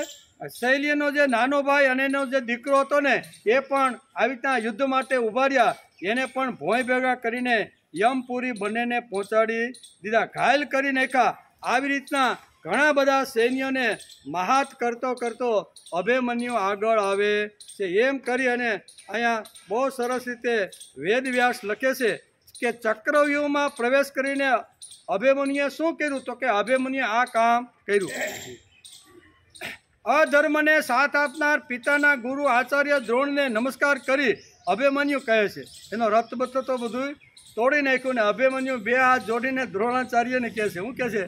શૈલ્યનો જે નાનો ભાઈ અને એનો જે દીકરો હતો ને એ પણ આવી રીતના યુદ્ધ માટે ઉભા રહ્યા, એને પણ ભોંય ભેગા કરીને યમપુરી બંનેને પહોંચાડી દીધા, ઘાયલ કરી નાખ્યા. આવી રીતના ઘણા બધા સૈન્યોને મહાત કરતો અભિમન્યુ આગળ આવે છે. એમ કરી અને અહીંયા બહુ સરસ રીતે વેદવ્યાસ લખે છે કે ચક્રવ્યૂહમાં પ્રવેશ કરીને અભિમન્યુએ શું કર્યું, તો કે અભિમન્યુએ આ કામ કર્યું. અધર્મને સાથ આપનાર પિતાના ગુરુ આચાર્ય દ્રોણને નમસ્કાર કરી અભિમન્યુ કહે છે, એનો રથબથ તો બધું તોડી નાખ્યું ને અભિમન્યુ 2 હાથ જોડીને દ્રોણાચાર્યને કહે છે. શું કહે છે?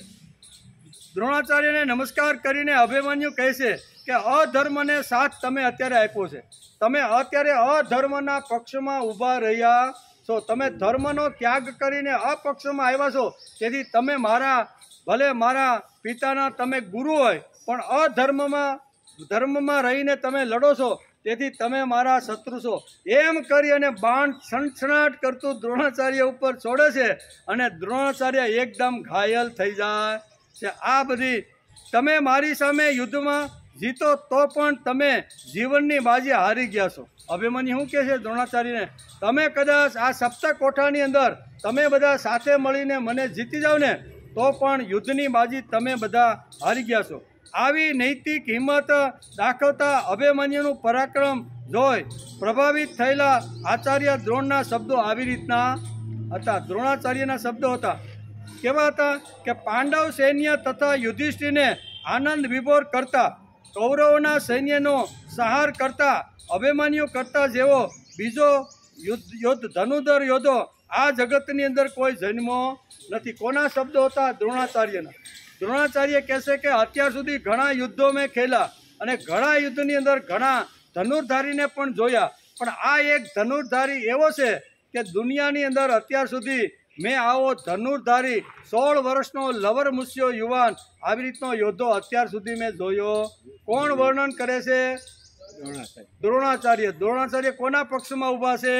દ્રોણાચાર્યને નમસ્કાર કરીને અભિમન્યુ કહે છે કે અધર્મને સાથ તમે અત્યારે આપ્યો છે, તમે અત્યારે અધર્મના પક્ષમાં ઊભા રહ્યા છો, તમે ધર્મનો ત્યાગ કરીને અપક્ષમાં આવ્યા છો, તેથી તમે ભલે મારા પિતાના તમે ગુરુ હોય પણ ધર્મમાં રહીને તમે લડો છો, તેથી તમે મારા શત્રુ છો. એમ કરી અને બાણ છણછણાટ કરતું દ્રોણાચાર્ય ઉપર છોડે છે અને દ્રોણાચાર્ય એકદમ ઘાયલ થઈ જાય છે. આ બધી તમે મારી સામે યુદ્ધમાં જીતો તો પણ તમે જીવનની બાજી હારી ગયા છો. અભિમન્યુ શું કહે છે દ્રોણાચાર્યને, તમે કદાચ આ 7 કોઠાની અંદર તમે બધા સાથે મળીને મને જીતી જાઓ ને તો પણ યુદ્ધની બાજી તમે બધા હારી ગયા છો. આવી નૈતિક હિંમત દાખવતા અભિમન્યુનું પરાક્રમ જોઈ પ્રભાવિત થયેલા આચાર્ય દ્રોણના શબ્દો આવી રીતના હતા. દ્રોણાચાર્યના શબ્દો હતા કેવા હતા કે પાંડવ સૈન્ય તથા યુધિષ્ઠિરને આનંદ વિભોર કરતા, કૌરવોના સૈન્યનો સંહાર કરતા અભિમન્યુ કરતા જેવો બીજો ધનુર્ધર યોદ્ધો આ જગતની અંદર કોઈ જન્મો નથી. કોના શબ્દો હતા? દ્રોણાચાર્યના. દ્રોણાચાર્ય કહેશે કે અત્યાર સુધી ઘણા યુદ્ધો મેં ખેલા અને ઘણા યુદ્ધની અંદર ઘણા ધનુર્ધારીને પણ જોયા, પણ આ એક ધનુર્ધારી એવો છે કે દુનિયાની અંદર અત્યાર સુધી મેં આવો ધનુર્ધારી 16 વર્ષનો લવર મૂસ્યો યુવાન આવી રીતનો યોદ્ધો અત્યાર સુધી મેં જોયો. કોણ વર્ણન કરે છે? દ્રોણાચાર્ય. દ્રોણાચાર્ય કોના પક્ષમાં ઊભા છે?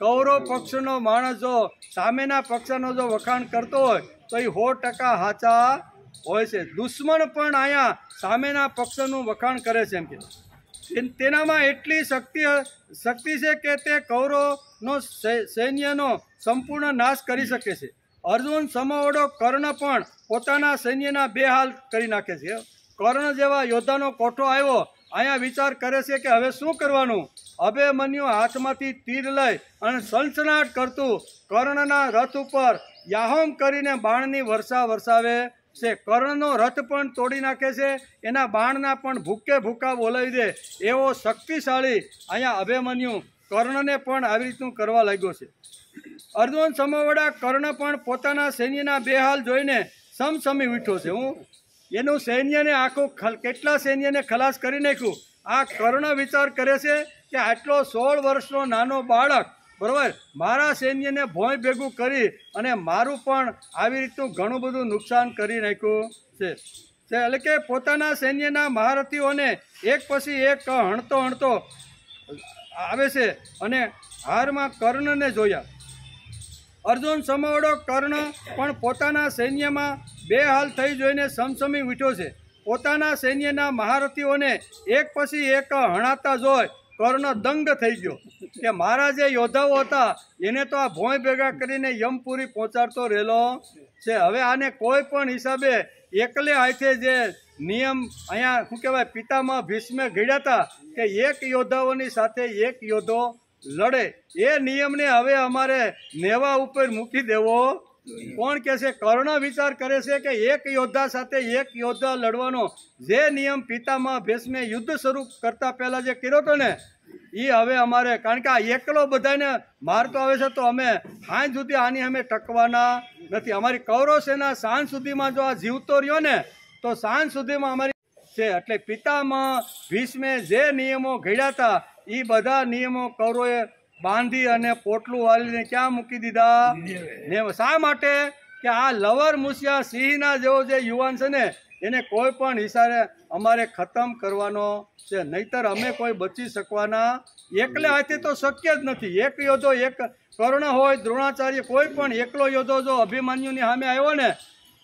કૌરવ પક્ષનો માણસ જો સામેના પક્ષનો જો વખાણ કરતો હોય તો એ 100% સાચા હોય છે. દુશ્મન પણ અહીંયા સામેના પક્ષનું વખાણ કરે છે. એમ કે તેનામાં એટલી શક્તિ છે કે તે કૌરવનો સૈન્યનો સંપૂર્ણ નાશ કરી શકે છે. અર્જુન સમોવડો કર્ણ પણ પોતાના સૈન્યના 2 હાલ કરી નાખે છે. કર્ણ જેવા યોદ્ધાનો કોઠો આવ્યો, અહીંયા વિચાર કરે છે કે હવે શું કરવાનું. અભિમન્યુ હાથમાંથી તીર લઈ અને સનસનાટ કરતું કર્ણના રથ ઉપર યાહોમ કરીને બાણની વર્ષા વરસાવે છે. કર્ણનો રથ પણ તોડી નાખે છે, એના બાણના પણ ભૂકે ભૂકા બોલાવી દે એવો શક્તિશાળી અહીંયા અભિમન્યુ કર્ણને પણ આવી રીતનું કરવા લાગ્યો છે. અર્જુન સમવડા કર્ણ પણ પોતાના સૈન્યના બેહાલ જોઈને સમસમી ઉઠ્યો છે. એનું સૈન્યને આખું કેટલા સૈન્યને ખલાસ કરી નાખ્યું. આ કર્ણ વિચાર કરે છે કે આટલો 16 વર્ષનો નાનો બાળક બરાબર મારા સૈન્યને ભોંય ભેગું કરી અને મારું પણ આવી રીતનું ઘણું બધું નુકસાન કરી નાખ્યું છે. એટલે કે પોતાના સૈન્યના મહારથીઓને એક પછી એક હણતો હણતો આવે છે અને હારમાં કર્ણને જોયા. અર્જુન સમવડો કર્ણ પણ પોતાના સૈન્યમાં બેહાલ થઈ જોઈને સમસમી ઉઠ્યો છે. પોતાના સૈન્યના મહારથીઓને એક પછી એક હણાતા જોઈ કર્ણ દંગ થઈ ગયો કે મારા જે યોદ્ધાઓ હતા એને તો આ ભોંય ભેગા કરીને યમપુરી પહોંચાડતો રહેલો છે. હવે આને કોઈ પણ હિસાબે એકલે હાથે જે નિયમ અહીંયા શું કહેવાય પિતામાં ભીષ્મે ઘડ્યા હતા કે એક યોદ્ધાઓની સાથે એક યોદ્ધો લડે એ નિયમને હવે અમારે નેવા ઉપર મૂકી દેવો. કોણ કહે છે? કર્ણ વિચાર કરે છે કે એક યોદ્ધા સાથે એક યોદ્ધા લડવાનો જે નિયમ પિતામાં ભીષ્મે યુદ્ધ શરૂ કરતા પહેલાં જે કર્યો હતો ને એ હવે અમારે, કારણ કે આ એકલો બધાને મારતો આવે છે તો અમે સાંજ સુધી આની અમે ટકવાના નથી. અમારી કૌરવ સેના સાંજ સુધીમાં જો આ જીવતો રહ્યો ને તો સાંજ સુધીમાં અમારી છે. એટલે પિતામાં ભીષ્મે જે નિયમો ઘડ્યા હતા એ બધા નિયમો કૌરવોએ બાંધી અને પોટલું વાળીને ક્યાં મૂકી દીધા ને. શા માટે? કે આ લવર મુસિયા સિંહના જેવો જે યુવાન છે ને એને કોઈ પણ હિસાબે અમારે ખતમ કરવાનો છે, નહીતર અમે કોઈ બચી શકવાના એકલે હાથે તો શક્ય જ નથી. એક યોદ્ધો એક કર્ણ હોય દ્રોણાચાર્ય કોઈ પણ એકલો યોદ્ધો જો અભિમન્યુની સામે આવ્યો ને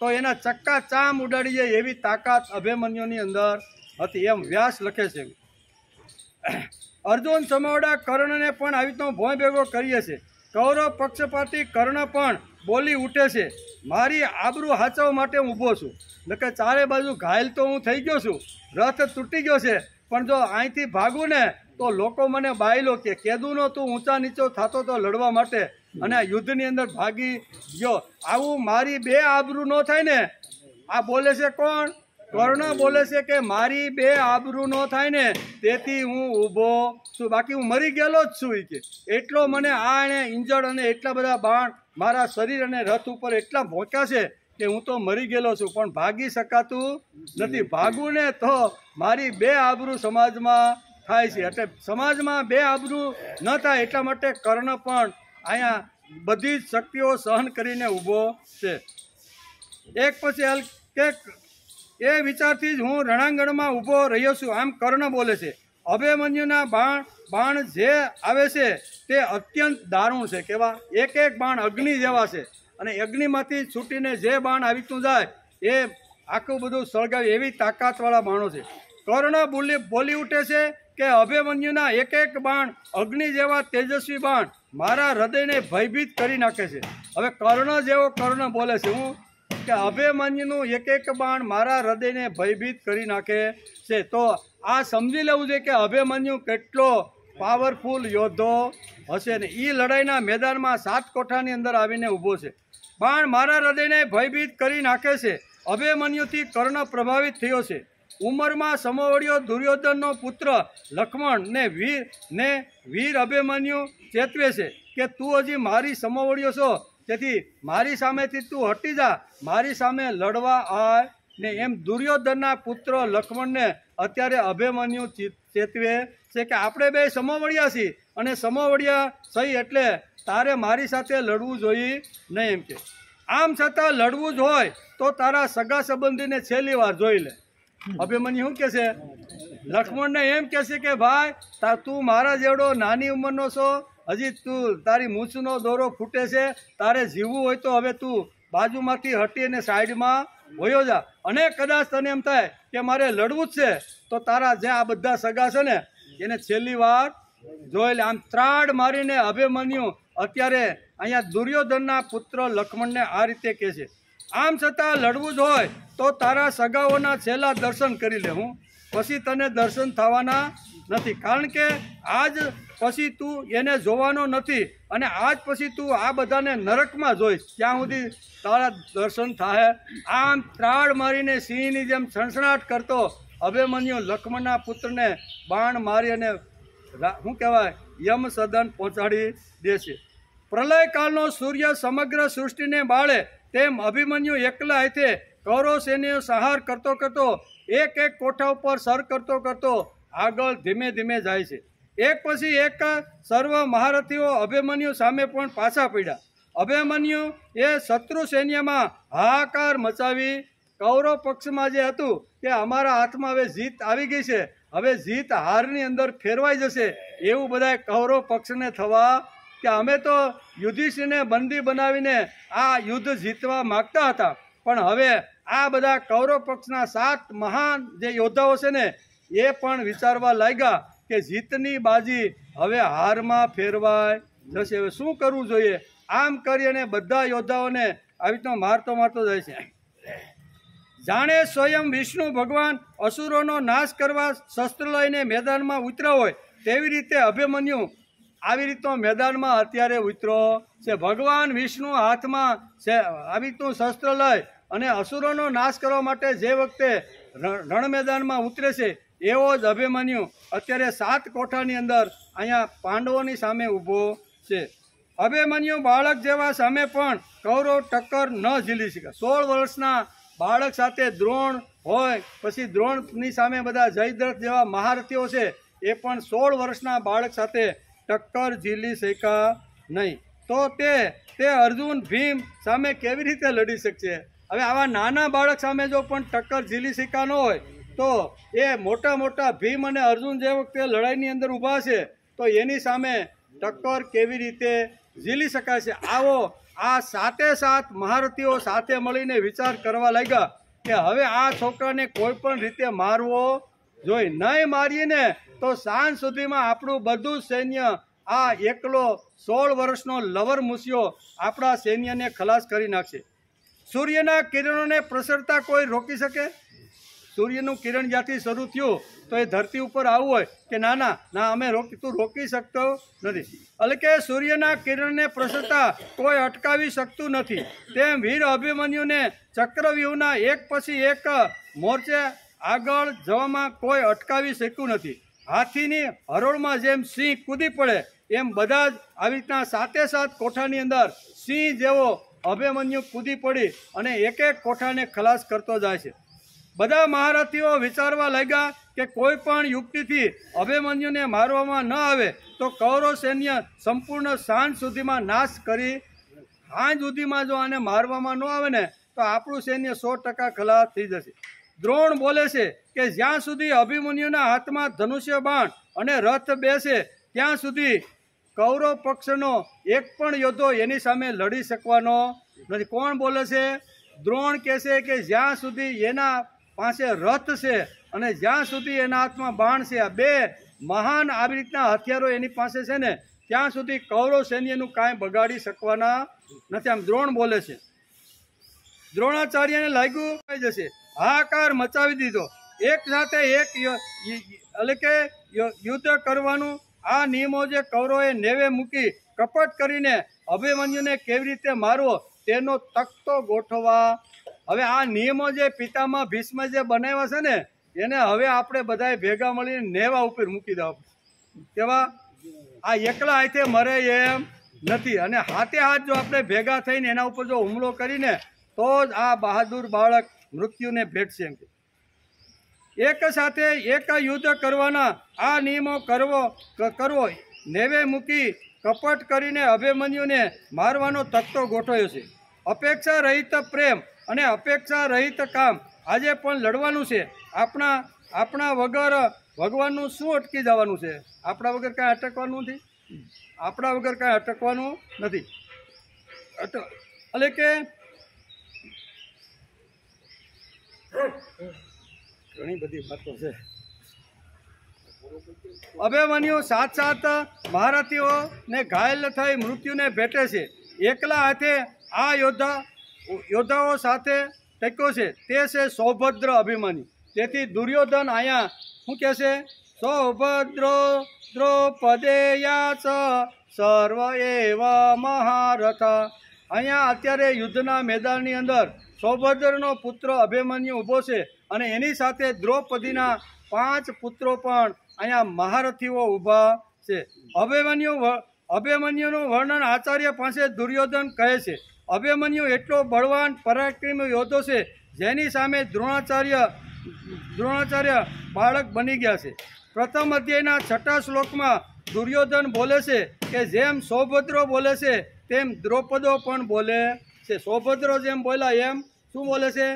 તો એના ચક્કા ચામ ઉડાડી જાય એવી તાકાત અભિમન્યુની અંદર હતી એમ વ્યાસ લખે છે. અર્જુન સમવડા કર્ણને પણ આવી રીતનો ભોંય ભેગો કરીએ છે. કૌરવ પક્ષપાતી કર્ણ પણ બોલી ઉઠે છે મારી આબરૂ હાચવવા માટે હું ઊભો છું. એટલે કે ચારે બાજુ ઘાયલ તો હું થઈ ગયો છું, રથ તૂટી ગયો છે, પણ જો અહીંથી ભાગું ને તો લોકો મને બાયલો કે કેદુનો તું ઊંચા નીચો થતો તો લડવા માટે અને આ યુદ્ધની અંદર ભાગી ગયો. આવું મારી બે આબરૂ ન થાય ને. આ બોલે છે કોણ? કર્ણ બોલે છે કે મારી બે આબરૂ ન થાય ને તેથી હું ઊભો છું, બાકી હું મરી ગયેલો જ છું. કે એટલો મને આ એને ઇન્જર્ડ અને એટલા બધા બાણ મારા શરીર અને રથ ઉપર એટલા ભોંક્યા છે કે હું તો મરી ગયેલો છું પણ ભાગી શકાતું નથી. ભાગું ને તો મારી બે આબરૂ સમાજમાં થાય છે. એટલે સમાજમાં બે આબરૂ ન થાય એટલા માટે કર્ણ પણ અહીંયા બધી જ શક્તિઓ સહન કરીને ઊભો છે. એક પછી કે એ વિચારથી જ હું રણાંગણમાં ઊભો રહ્યો છું આમ કર્ણ બોલે છે. અભિમન્યુના બાણ જે આવે છે તે અત્યંત દારૂણ છે. કેવા? એક એક બાણ અગ્નિ જેવા છે અને અગ્નિમાંથી છૂટીને જે બાણ આવીતું જાય એ આખું બધું સળગાવી એવી તાકાતવાળા બાણો છે. કર્ણ બોલી ઉઠે છે કે અભિમન્યુના એક એક બાણ અગ્નિ જેવા તેજસ્વી બાણ મારા હૃદયને ભયભીત કરી નાખે છે. હવે કર્ણ જેવો કર્ણ બોલે છે હું કે અભિમન્યુનું એક એક બાણ મારા હૃદયને ભયભીત કરી નાખે છે. તો આ સમજી લેવું છે કે અભિમન્યુ કેટલો પાવરફુલ યોદ્ધો હશે ને. એ લડાઈના મેદાનમાં 7 કોઠાની અંદર આવીને ઊભો છે. બાણ મારા હૃદયને ભયભીત કરી નાખે છે. અભિમન્યુથી કર્ણ પ્રભાવિત થયો છે. ઉંમરમાં સમવડિયો દુર્યોધનનો પુત્ર લક્ષ્મણ ને વીર અભિમન્યુ ચેતવે છે કે તું હજી મારી સમવડિયો છો તેથી મારી સામેથી તું હટી જા, મારી સામે લડવા આય ને. એમ દુર્યોધનના પુત્ર લક્ષ્મણને અત્યારે અભિમન્યુ ચેતવે છે કે આપણે બે સમવડિયા છીએ અને સમવડિયા સહી એટલે તારે મારી સાથે લડવું જોઈએ નહીં. એમ કે આમ છતાં લડવું જ હોય તો તારા સગા સંબંધીને છેલ્લી વાર જોઈ લે. અભિમન્યુ શું કહે છે? લક્ષ્મણને એમ કહે છે કે ભાઈ તું મારા જેવડો નાની ઉંમરનો છો, હજી તું તારી મૂછનો દોરો ફૂટે છે, તારે જીવવું હોય તો હવે તું બાજુમાંથી હટી અને સાઈડમાં વયો જા. અને કદાચ તને એમ થાય કે મારે લડવું જ છે તો તારા જે આ બધા સગા છે ને એને છેલ્લી વાર જોઈ લે. આમ ત્રાડ મારીને અભિમન્યુ અત્યારે અહીંયા દુર્યોધનના પુત્ર લક્ષ્મણને આ રીતે કહે છે. આમ છતાં લડવું જ હોય તો તારા સગાઓના છેલ્લા દર્શન કરી લે. હું પછી તને દર્શન થવાના નથી, કારણ કે આજ પછી તું એને જોવાનો નથી અને આજ પછી તું આ બધાને નરકમાં જોઈશ ત્યાં સુધી તારા દર્શન થાય. આમ ત્રાડ મારીને સિંહની જેમ સણસણાટ કરતો અભિમન્યુ લક્ષ્મણના પુત્રને બાણ મારી અને શું કહેવાય યમ સદન પહોંચાડી દેશે. પ્રલયકાળનો સૂર્ય સમગ્ર સૃષ્ટિને બાળે તેમ અભિમન્યુ એકલા હાથે કૌરવ સૈન્યનો સંહાર કરતો કરતો એક એક કોઠા ઉપર સર કરતો કરતો આગળ ધીમે ધીમે જાય છે. એક પછી એક સર્વ મહારથીઓ અભિમન્યુ સામે પણ પાછા પડ્યા. અભિમન્યુ એ શત્રુ સૈન્યમાં હાહાકાર મચાવી કૌરવ પક્ષમાં જે હતું કે અમારા હાથમાં હવે જીત આવી ગઈ છે, હવે જીત હારની અંદર ફેરવાઈ જશે એવું બધા કૌરવ પક્ષને થવા કે અમે તો યુધિષ્ઠિરને બંદી બનાવીને આ યુદ્ધ જીતવા માગતા હતા, પણ હવે આ બધા કૌરવ પક્ષના 7 મહાન જે યોદ્ધાઓ છે ને એ પણ વિચારવા લાગ્યા કે જીતની બાજી હવે હારમાં ફેરવાઈ જશે, હવે શું કરવું જોઈએ. આમ કરી અને બધા યોદ્ધાઓને આવી રીતનો મારતો મારતો જાય છે. જાણે સ્વયં વિષ્ણુ ભગવાન અસુરોનો નાશ કરવા શસ્ત્ર લઈને મેદાનમાં ઉતર્યા હોય તેવી રીતે અભિમન્યુ આવી રીતનો મેદાનમાં અત્યારે ઉતરો છે. ભગવાન વિષ્ણુ હાથમાં છે આવી રીતનું શસ્ત્ર લઈ અને અસુરોનો નાશ કરવા માટે જે વખતે રણ મેદાનમાં ઉતરે છે એવો જ અભિમન્યુ અત્યારે 7 કોઠાની અંદર અહીંયા પાંડવોની સામે ઊભો છે. અભિમન્યુ બાળક જેવા સામે પણ કૌરવ ટક્કર ન ઝીલી શકે. 16 વર્ષના બાળક સાથે દ્રોણ હોય, પછી દ્રોણની સામે બધા જયદ્રથ જેવા મહારથીઓ છે એ પણ 16 વર્ષના બાળક સાથે ટક્કર ઝીલી શક્યા નહીં. તો તે અર્જુન ભીમ સામે કેવી રીતે લડી શકશે. હવે આવા નાના બાળક સામે જો પણ ટક્કર ઝીલી શક્યા ન હોય તો એ મોટા મોટા ભીમ અને અર્જુન જે વખતે લડાઈની અંદર ઊભા છે તો એની સામે ટક્કર કેવી રીતે ઝીલી શકાય છે. આવો આ 7 મહારથીઓ સાથે મળીને વિચાર કરવા લાગ્યા કે હવે આ છોકરાને કોઈ પણ રીતે મારવો જોઈએ. નહીં મારીએ ને તો સાંજ સુધીમાં આપણું બધું સૈન્ય આ એકલો 16 વર્ષનો લવર મૂસ્યો આપણા સૈન્યને ખલાસ કરી નાખશે. સૂર્યના કિરણોને પ્રસરતા કોઈ રોકી શકે. સૂર્યનું કિરણ જ્યાંથી શરૂ થયું તો એ ધરતી ઉપર આવવું હોય કે ના અમે તું રોકી શકતો નથી. એટલે કે સૂર્યના કિરણને પ્રસરતા કોઈ અટકાવી શકતું નથી. તેમ વીર અભિમન્યુને ચક્રવ્યૂહના એક પછી એક મોરચે આગળ જવામાં કોઈ અટકાવી શક્યું નથી. હાથીની હરોળમાં જેમ સિંહ કૂદી પડે એમ બધા જ આવી રીતના 7 કોઠાની અંદર સિંહ જેવો અભિમન્યુ કૂદી પડી અને એક એક કોઠાને ખલાસ કરતો જાય છે. બધા મહારથીઓ વિચારવા લાગ્યા કે કોઈ પણ યુક્તિથી અભિમન્યુને મારવામાં ન આવે તો કૌરવ સૈન્ય સંપૂર્ણ સાંજ સુધીમાં નાશ કરી, સાંજ સુધીમાં જો આને મારવામાં ન આવે ને તો આપણું સૈન્ય 100% ખલાસ થઈ જશે. દ્રોણ બોલે છે કે જ્યાં સુધી અભિમન્યુના હાથમાં ધનુષ્ય બાણ અને રથ બેસે ત્યાં સુધી કૌરવ પક્ષનો એક પણ યોદ્ધો એની સામે લડી શકવાનો નથી. કોણ બોલે છે? દ્રોણ કહે છે કે જ્યાં સુધી એના પાસે રથ છે અને જ્યાં સુધી એના હાથમાં બાણ છે, આ 2 મહાન આવી રીતના હથિયારો એની પાસે છે ને ત્યાં સુધી કૌરવ સૈન્યનું કાંઈ બગાડી શકવાના નથી. આમ દ્રોણ બોલે છે. દ્રોણાચાર્યને લાગ્યું થઈ જશે, હાહાકાર મચાવી દીધો. એક સાથે એક એટલે કે યુદ્ધ કરવાનું આ નિયમો જે કૌરવોએ નેવે મૂકી કપટ કરીને અભિમન્યુને કેવી રીતે મારવો તેનો તખ્તો ગોઠવા. હવે આ નિયમો જે પિતામહ ભીષ્મ જે બનાવ્યા છે ને એને હવે આપણે બધાએ ભેગા મળીને નેવા ઉપર મૂકી દેવા. કેવા? આ એકલા હાથે મરે એમ નથી, અને હાથે હાથ જો આપણે ભેગા થઈને એના ઉપર જો હુમલો કરીને તો જ આ બહાદુર બાળક મૃત્યુને ભેટશે. એમ એક સાથે એક યુદ્ધ કરવાના આ નિયમો કરવો નેવે મૂકી કપટ કરીને અભિમન્યુને મારવાનો તખ્તો ગોઠવ્યો છે. અપેક્ષા રહિત પ્રેમ અને અપેક્ષા રહિત કામ આજે પણ લડવાનું છે. આપણા વગર ભગવાનનું શું અટકી જવાનું છે? આપણા વગર કાંઈ અટકવાનું નથી. આપણા વગર કાંઈ અટકવાનું નથી. એટલે કે ઘણી બધી વાતો છે. અભિમન્યુ 7 મહારથીઓને ઘાયલ થઈ મૃત્યુને ભેટે છે. એકલા હાથે આ યોદ્ધાઓ સાથે ટક્યો છે તે છે સૌભદ્ર અભિમન્યુ. તેથી દુર્યોધન અહીંયા શું કહે છે? સૌભદ્રો દ્રૌપદેયા ચ સર્વ એવ મહારથા. અહીંયા અત્યારે યુદ્ધના મેદાનની અંદર સૌભદ્રનો પુત્ર અભિમન્યુ ઊભો છે અને એની સાથે દ્રૌપદીના 5 પુત્રો પણ અહીંયા મહારથીઓ ઊભા છે. અભિમન્યુનું વર્ણન આચાર્ય પાસે દુર્યોધન કહે છે. અભિમન્યુ એટલો બળવાન પરાક્રમી યોદ્ધો છે જેની સામે દ્રોણાચાર્ય બાળક બની ગયા છે. પ્રથમ અધ્યાયના 6 શ્લોકમાં દુર્યોધન બોલે છે કે જેમ સૌભદ્રો બોલે છે તેમ દ્રૌપદો પણ બોલે છે. સૌભદ્રો જેમ બોલ્યા એમ શું બોલે છે?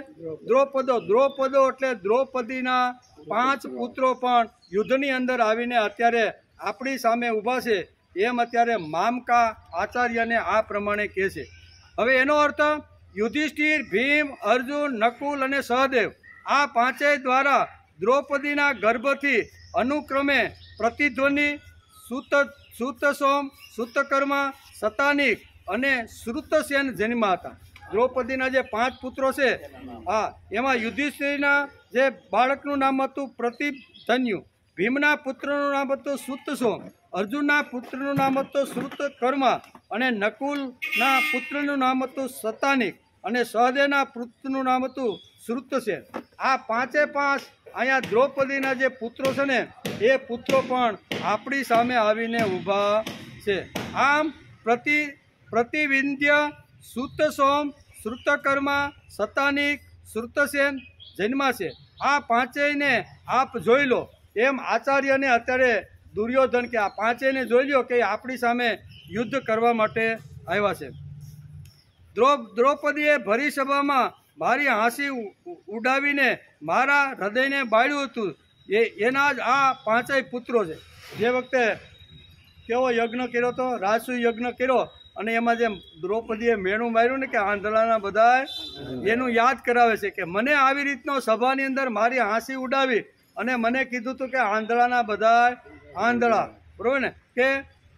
દ્રૌપદો એટલે દ્રૌપદીના 5 પુત્રો પણ યુદ્ધની અંદર આવીને અત્યારે આપણી સામે ઊભા છે એમ અત્યારે મામકા આચાર્યને આ પ્રમાણે કહે છે. હવે એનો અર્થ યુધિષ્ઠિર, ભીમ, અર્જુન, નકુલ અને સહદેવ આ પાંચેય દ્વારા દ્રૌપદીના ગર્ભથી અનુક્રમે પ્રતિધ્વનિ, સૂતસોમ, સૂતકર્મા, શતાનિક અને શ્રુતસેન જન્મ્યા હતા. દ્રૌપદીના જે 5 પુત્રો છે એમાં યુધિષ્ઠિરના જે બાળકનું નામ હતું પ્રતિધન્યુ, ભીમના પુત્રનું નામ હતું સૂતસોમ, અર્જુનના પુત્રનું નામ હતું શ્રુતકર્મા અને નકુલના પુત્રનું નામ હતું શતાનિક અને સહદેવના પુત્રનું નામ હતું શ્રુતસેન. આ 5 અહીંયા દ્રૌપદીના જે પુત્રો છે ને એ પુત્રો પણ આપણી સામે આવીને ઊભા છે. આમ પ્રતિવિંધ્ય, સૂતસોમ, શ્રુતકર્મા, શતાનિક, શ્રુતસેન જન્મા છે. આ પાંચેયને આપ જોઈ લો એમ આચાર્યને અત્યારે દુર્યોધન કે આ પાંચેયને જોઈ લો કે આપણી સામે યુદ્ધ કરવા માટે આવ્યા છે. દ્રૌપદીએ ભરી સભામાં મારી હાંસી ઉડાવીને મારા હૃદયને બાળ્યું હતું. એના જ આ 5 પુત્રો છે. જે વખતે કેવો યજ્ઞ કર્યો હતો, રાજસુ યજ્ઞ કર્યો અને એમાં જેમ દ્રૌપદીએ મેણું માર્યું ને કે આંધળાના બધા એનું યાદ કરાવે છે કે મને આવી રીતનો સભાની અંદર મારી હાંસી ઉડાવી અને મને કીધું હતું કે આંધળાના બધા આંધળા, બરોબર ને, કે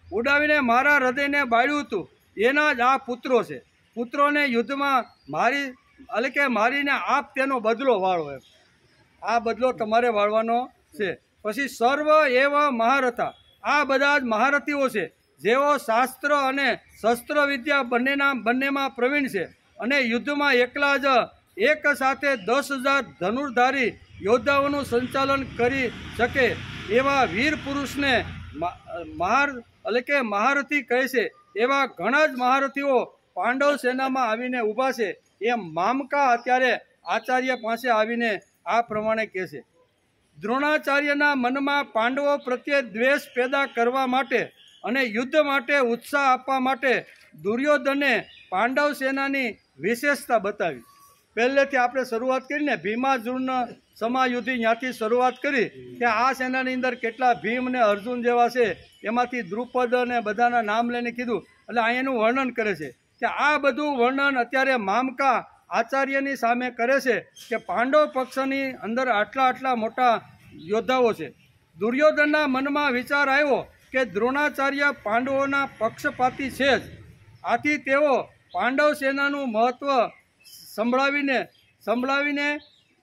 ઉડાવીને મારા હૃદયને બાળ્યું હતું. એના જ આ પુત્રો છે. પુત્રોને યુદ્ધમાં મારીને આપ તેનો બદલો વાળો. એમ આ બદલો તમારે વાળવાનો છે. પછી સર્વ એવ મહારથા, આ બધા જ મહારથીઓ છે જેઓ શાસ્ત્ર અને શસ્ત્ર વિદ્યા બંનેમાં પ્રવીણ છે અને યુદ્ધમાં એકલા જ એક સાથે 10,000 ધનુર્ધારી યોદ્ધાઓનું સંચાલન કરી શકે એવા વીર પુરુષને મહારથી કહે છે. એવા ઘણા જ મહારથીઓ પાંડવ સેનામાં આવીને ઊભા છે એમ મામકા અત્યારે આચાર્ય પાસે આવીને આ પ્રમાણે કહે છે. દ્રોણાચાર્યના મનમાં પાંડવો પ્રત્યે દ્વેષ પેદા કરવા માટે અને યુદ્ધ માટે ઉત્સાહ આપવા માટે દુર્યોધને પાંડવ સેનાની વિશેષતા બતાવી. પહેલેથી આપણે શરૂઆત કરીને ભીમાર્જુન સમાયુદ્ધી ત્યાંથી શરૂઆત કરી કે આ સેનાની અંદર કેટલા ભીમ ને અર્જુન જેવા છે, એમાંથી દ્રુપદ અને બધાના નામ લઈને કીધું. એટલે અહીંયાનું વર્ણન કરે છે કે આ બધું વર્ણન અત્યારે મામકા આચાર્યની સામે કરે છે કે પાંડવ પક્ષની અંદર આટલા મોટા યોદ્ધાઓ છે. દુર્યોધનના મનમાં વિચાર આવ્યો કે દ્રોણાચાર્ય પાંડવોના પક્ષપાતી છે જ, આથી તેઓ પાંડવ સેનાનું મહત્વ સંભળાવીને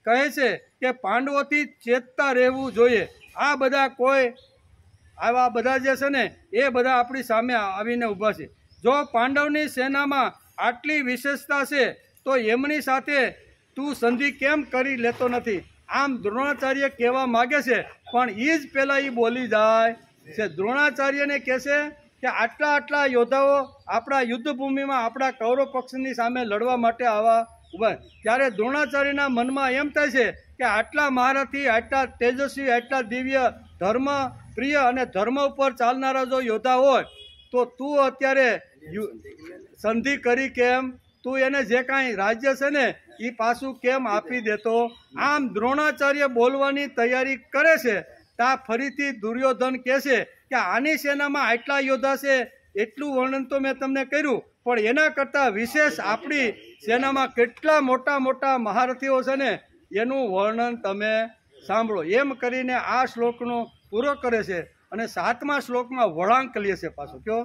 કહે છે કે પાંડવોથી ચેતતા રહેવું જોઈએ. આ બધા જે છે ને એ બધા આપણી સામે આવીને ઊભા છે. જો પાંડવની સેનામાં આટલી વિશેષતા છે તો એમની સાથે તું સંધિ કેમ કરી લેતો નથી? આમ દ્રોણાચાર્ય કહેવા માગે છે પણ એ જ પહેલાં એ બોલી જાય છે. દ્રોણાચાર્યને કહે છે કે આટલા યોદ્ધાઓ આપણા યુદ્ધભૂમિમાં આપણા કૌરવ પક્ષની સામે લડવા માટે આવા ઊભા. ત્યારે દ્રોણાચાર્યના મનમાં એમ થાય છે કે આટલા મહારથી, આટલા તેજસ્વી, આટલા દિવ્ય, ધર્મ પ્રિય અને ધર્મ ઉપર ચાલનારા જો યોદ્ધા હોય તો તું અત્યારે સંધિ કરી કેમ? તું એને જે કાંઈ રાજ્ય છે ને એ પાછું કેમ આપી દેતો? આમ દ્રોણાચાર્ય બોલવાની તૈયારી કરે છે ત્યાં ફરીથી દુર્યોધન કહે છે કે આની સેનામાં આટલા યોદ્ધા છે એટલું વર્ણન તો મેં તમને કર્યું, પણ એના કરતાં વિશેષ આપણી સેનામાં કેટલા મોટા મહારથીઓ છે ને એનું વર્ણન તમે સાંભળો. એમ કરીને આ શ્લોકનો પૂરો કરે છે અને 7મા શ્લોકમાં વળાંક લે છે પાછો. કયો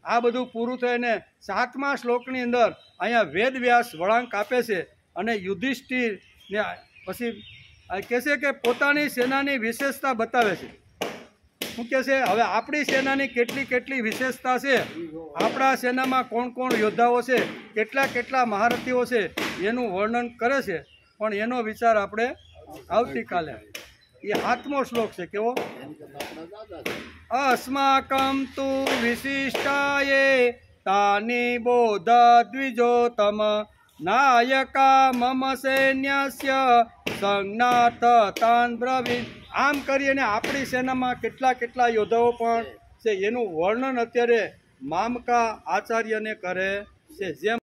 આ બધું પૂરું થઈને 7મા શ્લોકની અંદર અહીંયા વેદવ્યાસ વળાંક આપે છે અને યુધિષ્ઠિરને પછી કહે છે કે પોતાની સેનાની વિશેષતા બતાવે છે. શું કહે છે? હવે આપણી સેનાની કેટલી વિશેષતા છે, આપણા સેનામાં કોણ યોદ્ધાઓ છે, કેટલા મહારથીઓ છે એનું વર્ણન કરે છે. પણ એનો વિચાર આપણે આવતીકાલે એ 7મો શ્લોક છે. કેવો? અસ્માકં તુ વિશિષ્ટાયે તાની બોધ દ્વિજોતમ નાયકા મમ સૈન્યસ્ય સંજ્ઞાત તાન બ્રવીણ. આમ કરીને આપણી સેનામાં કેટલા કેટલા યોદ્ધાઓ પણ છે એનું વર્ણન અત્યારે મામકા આચાર્યને કરે છે. જેમ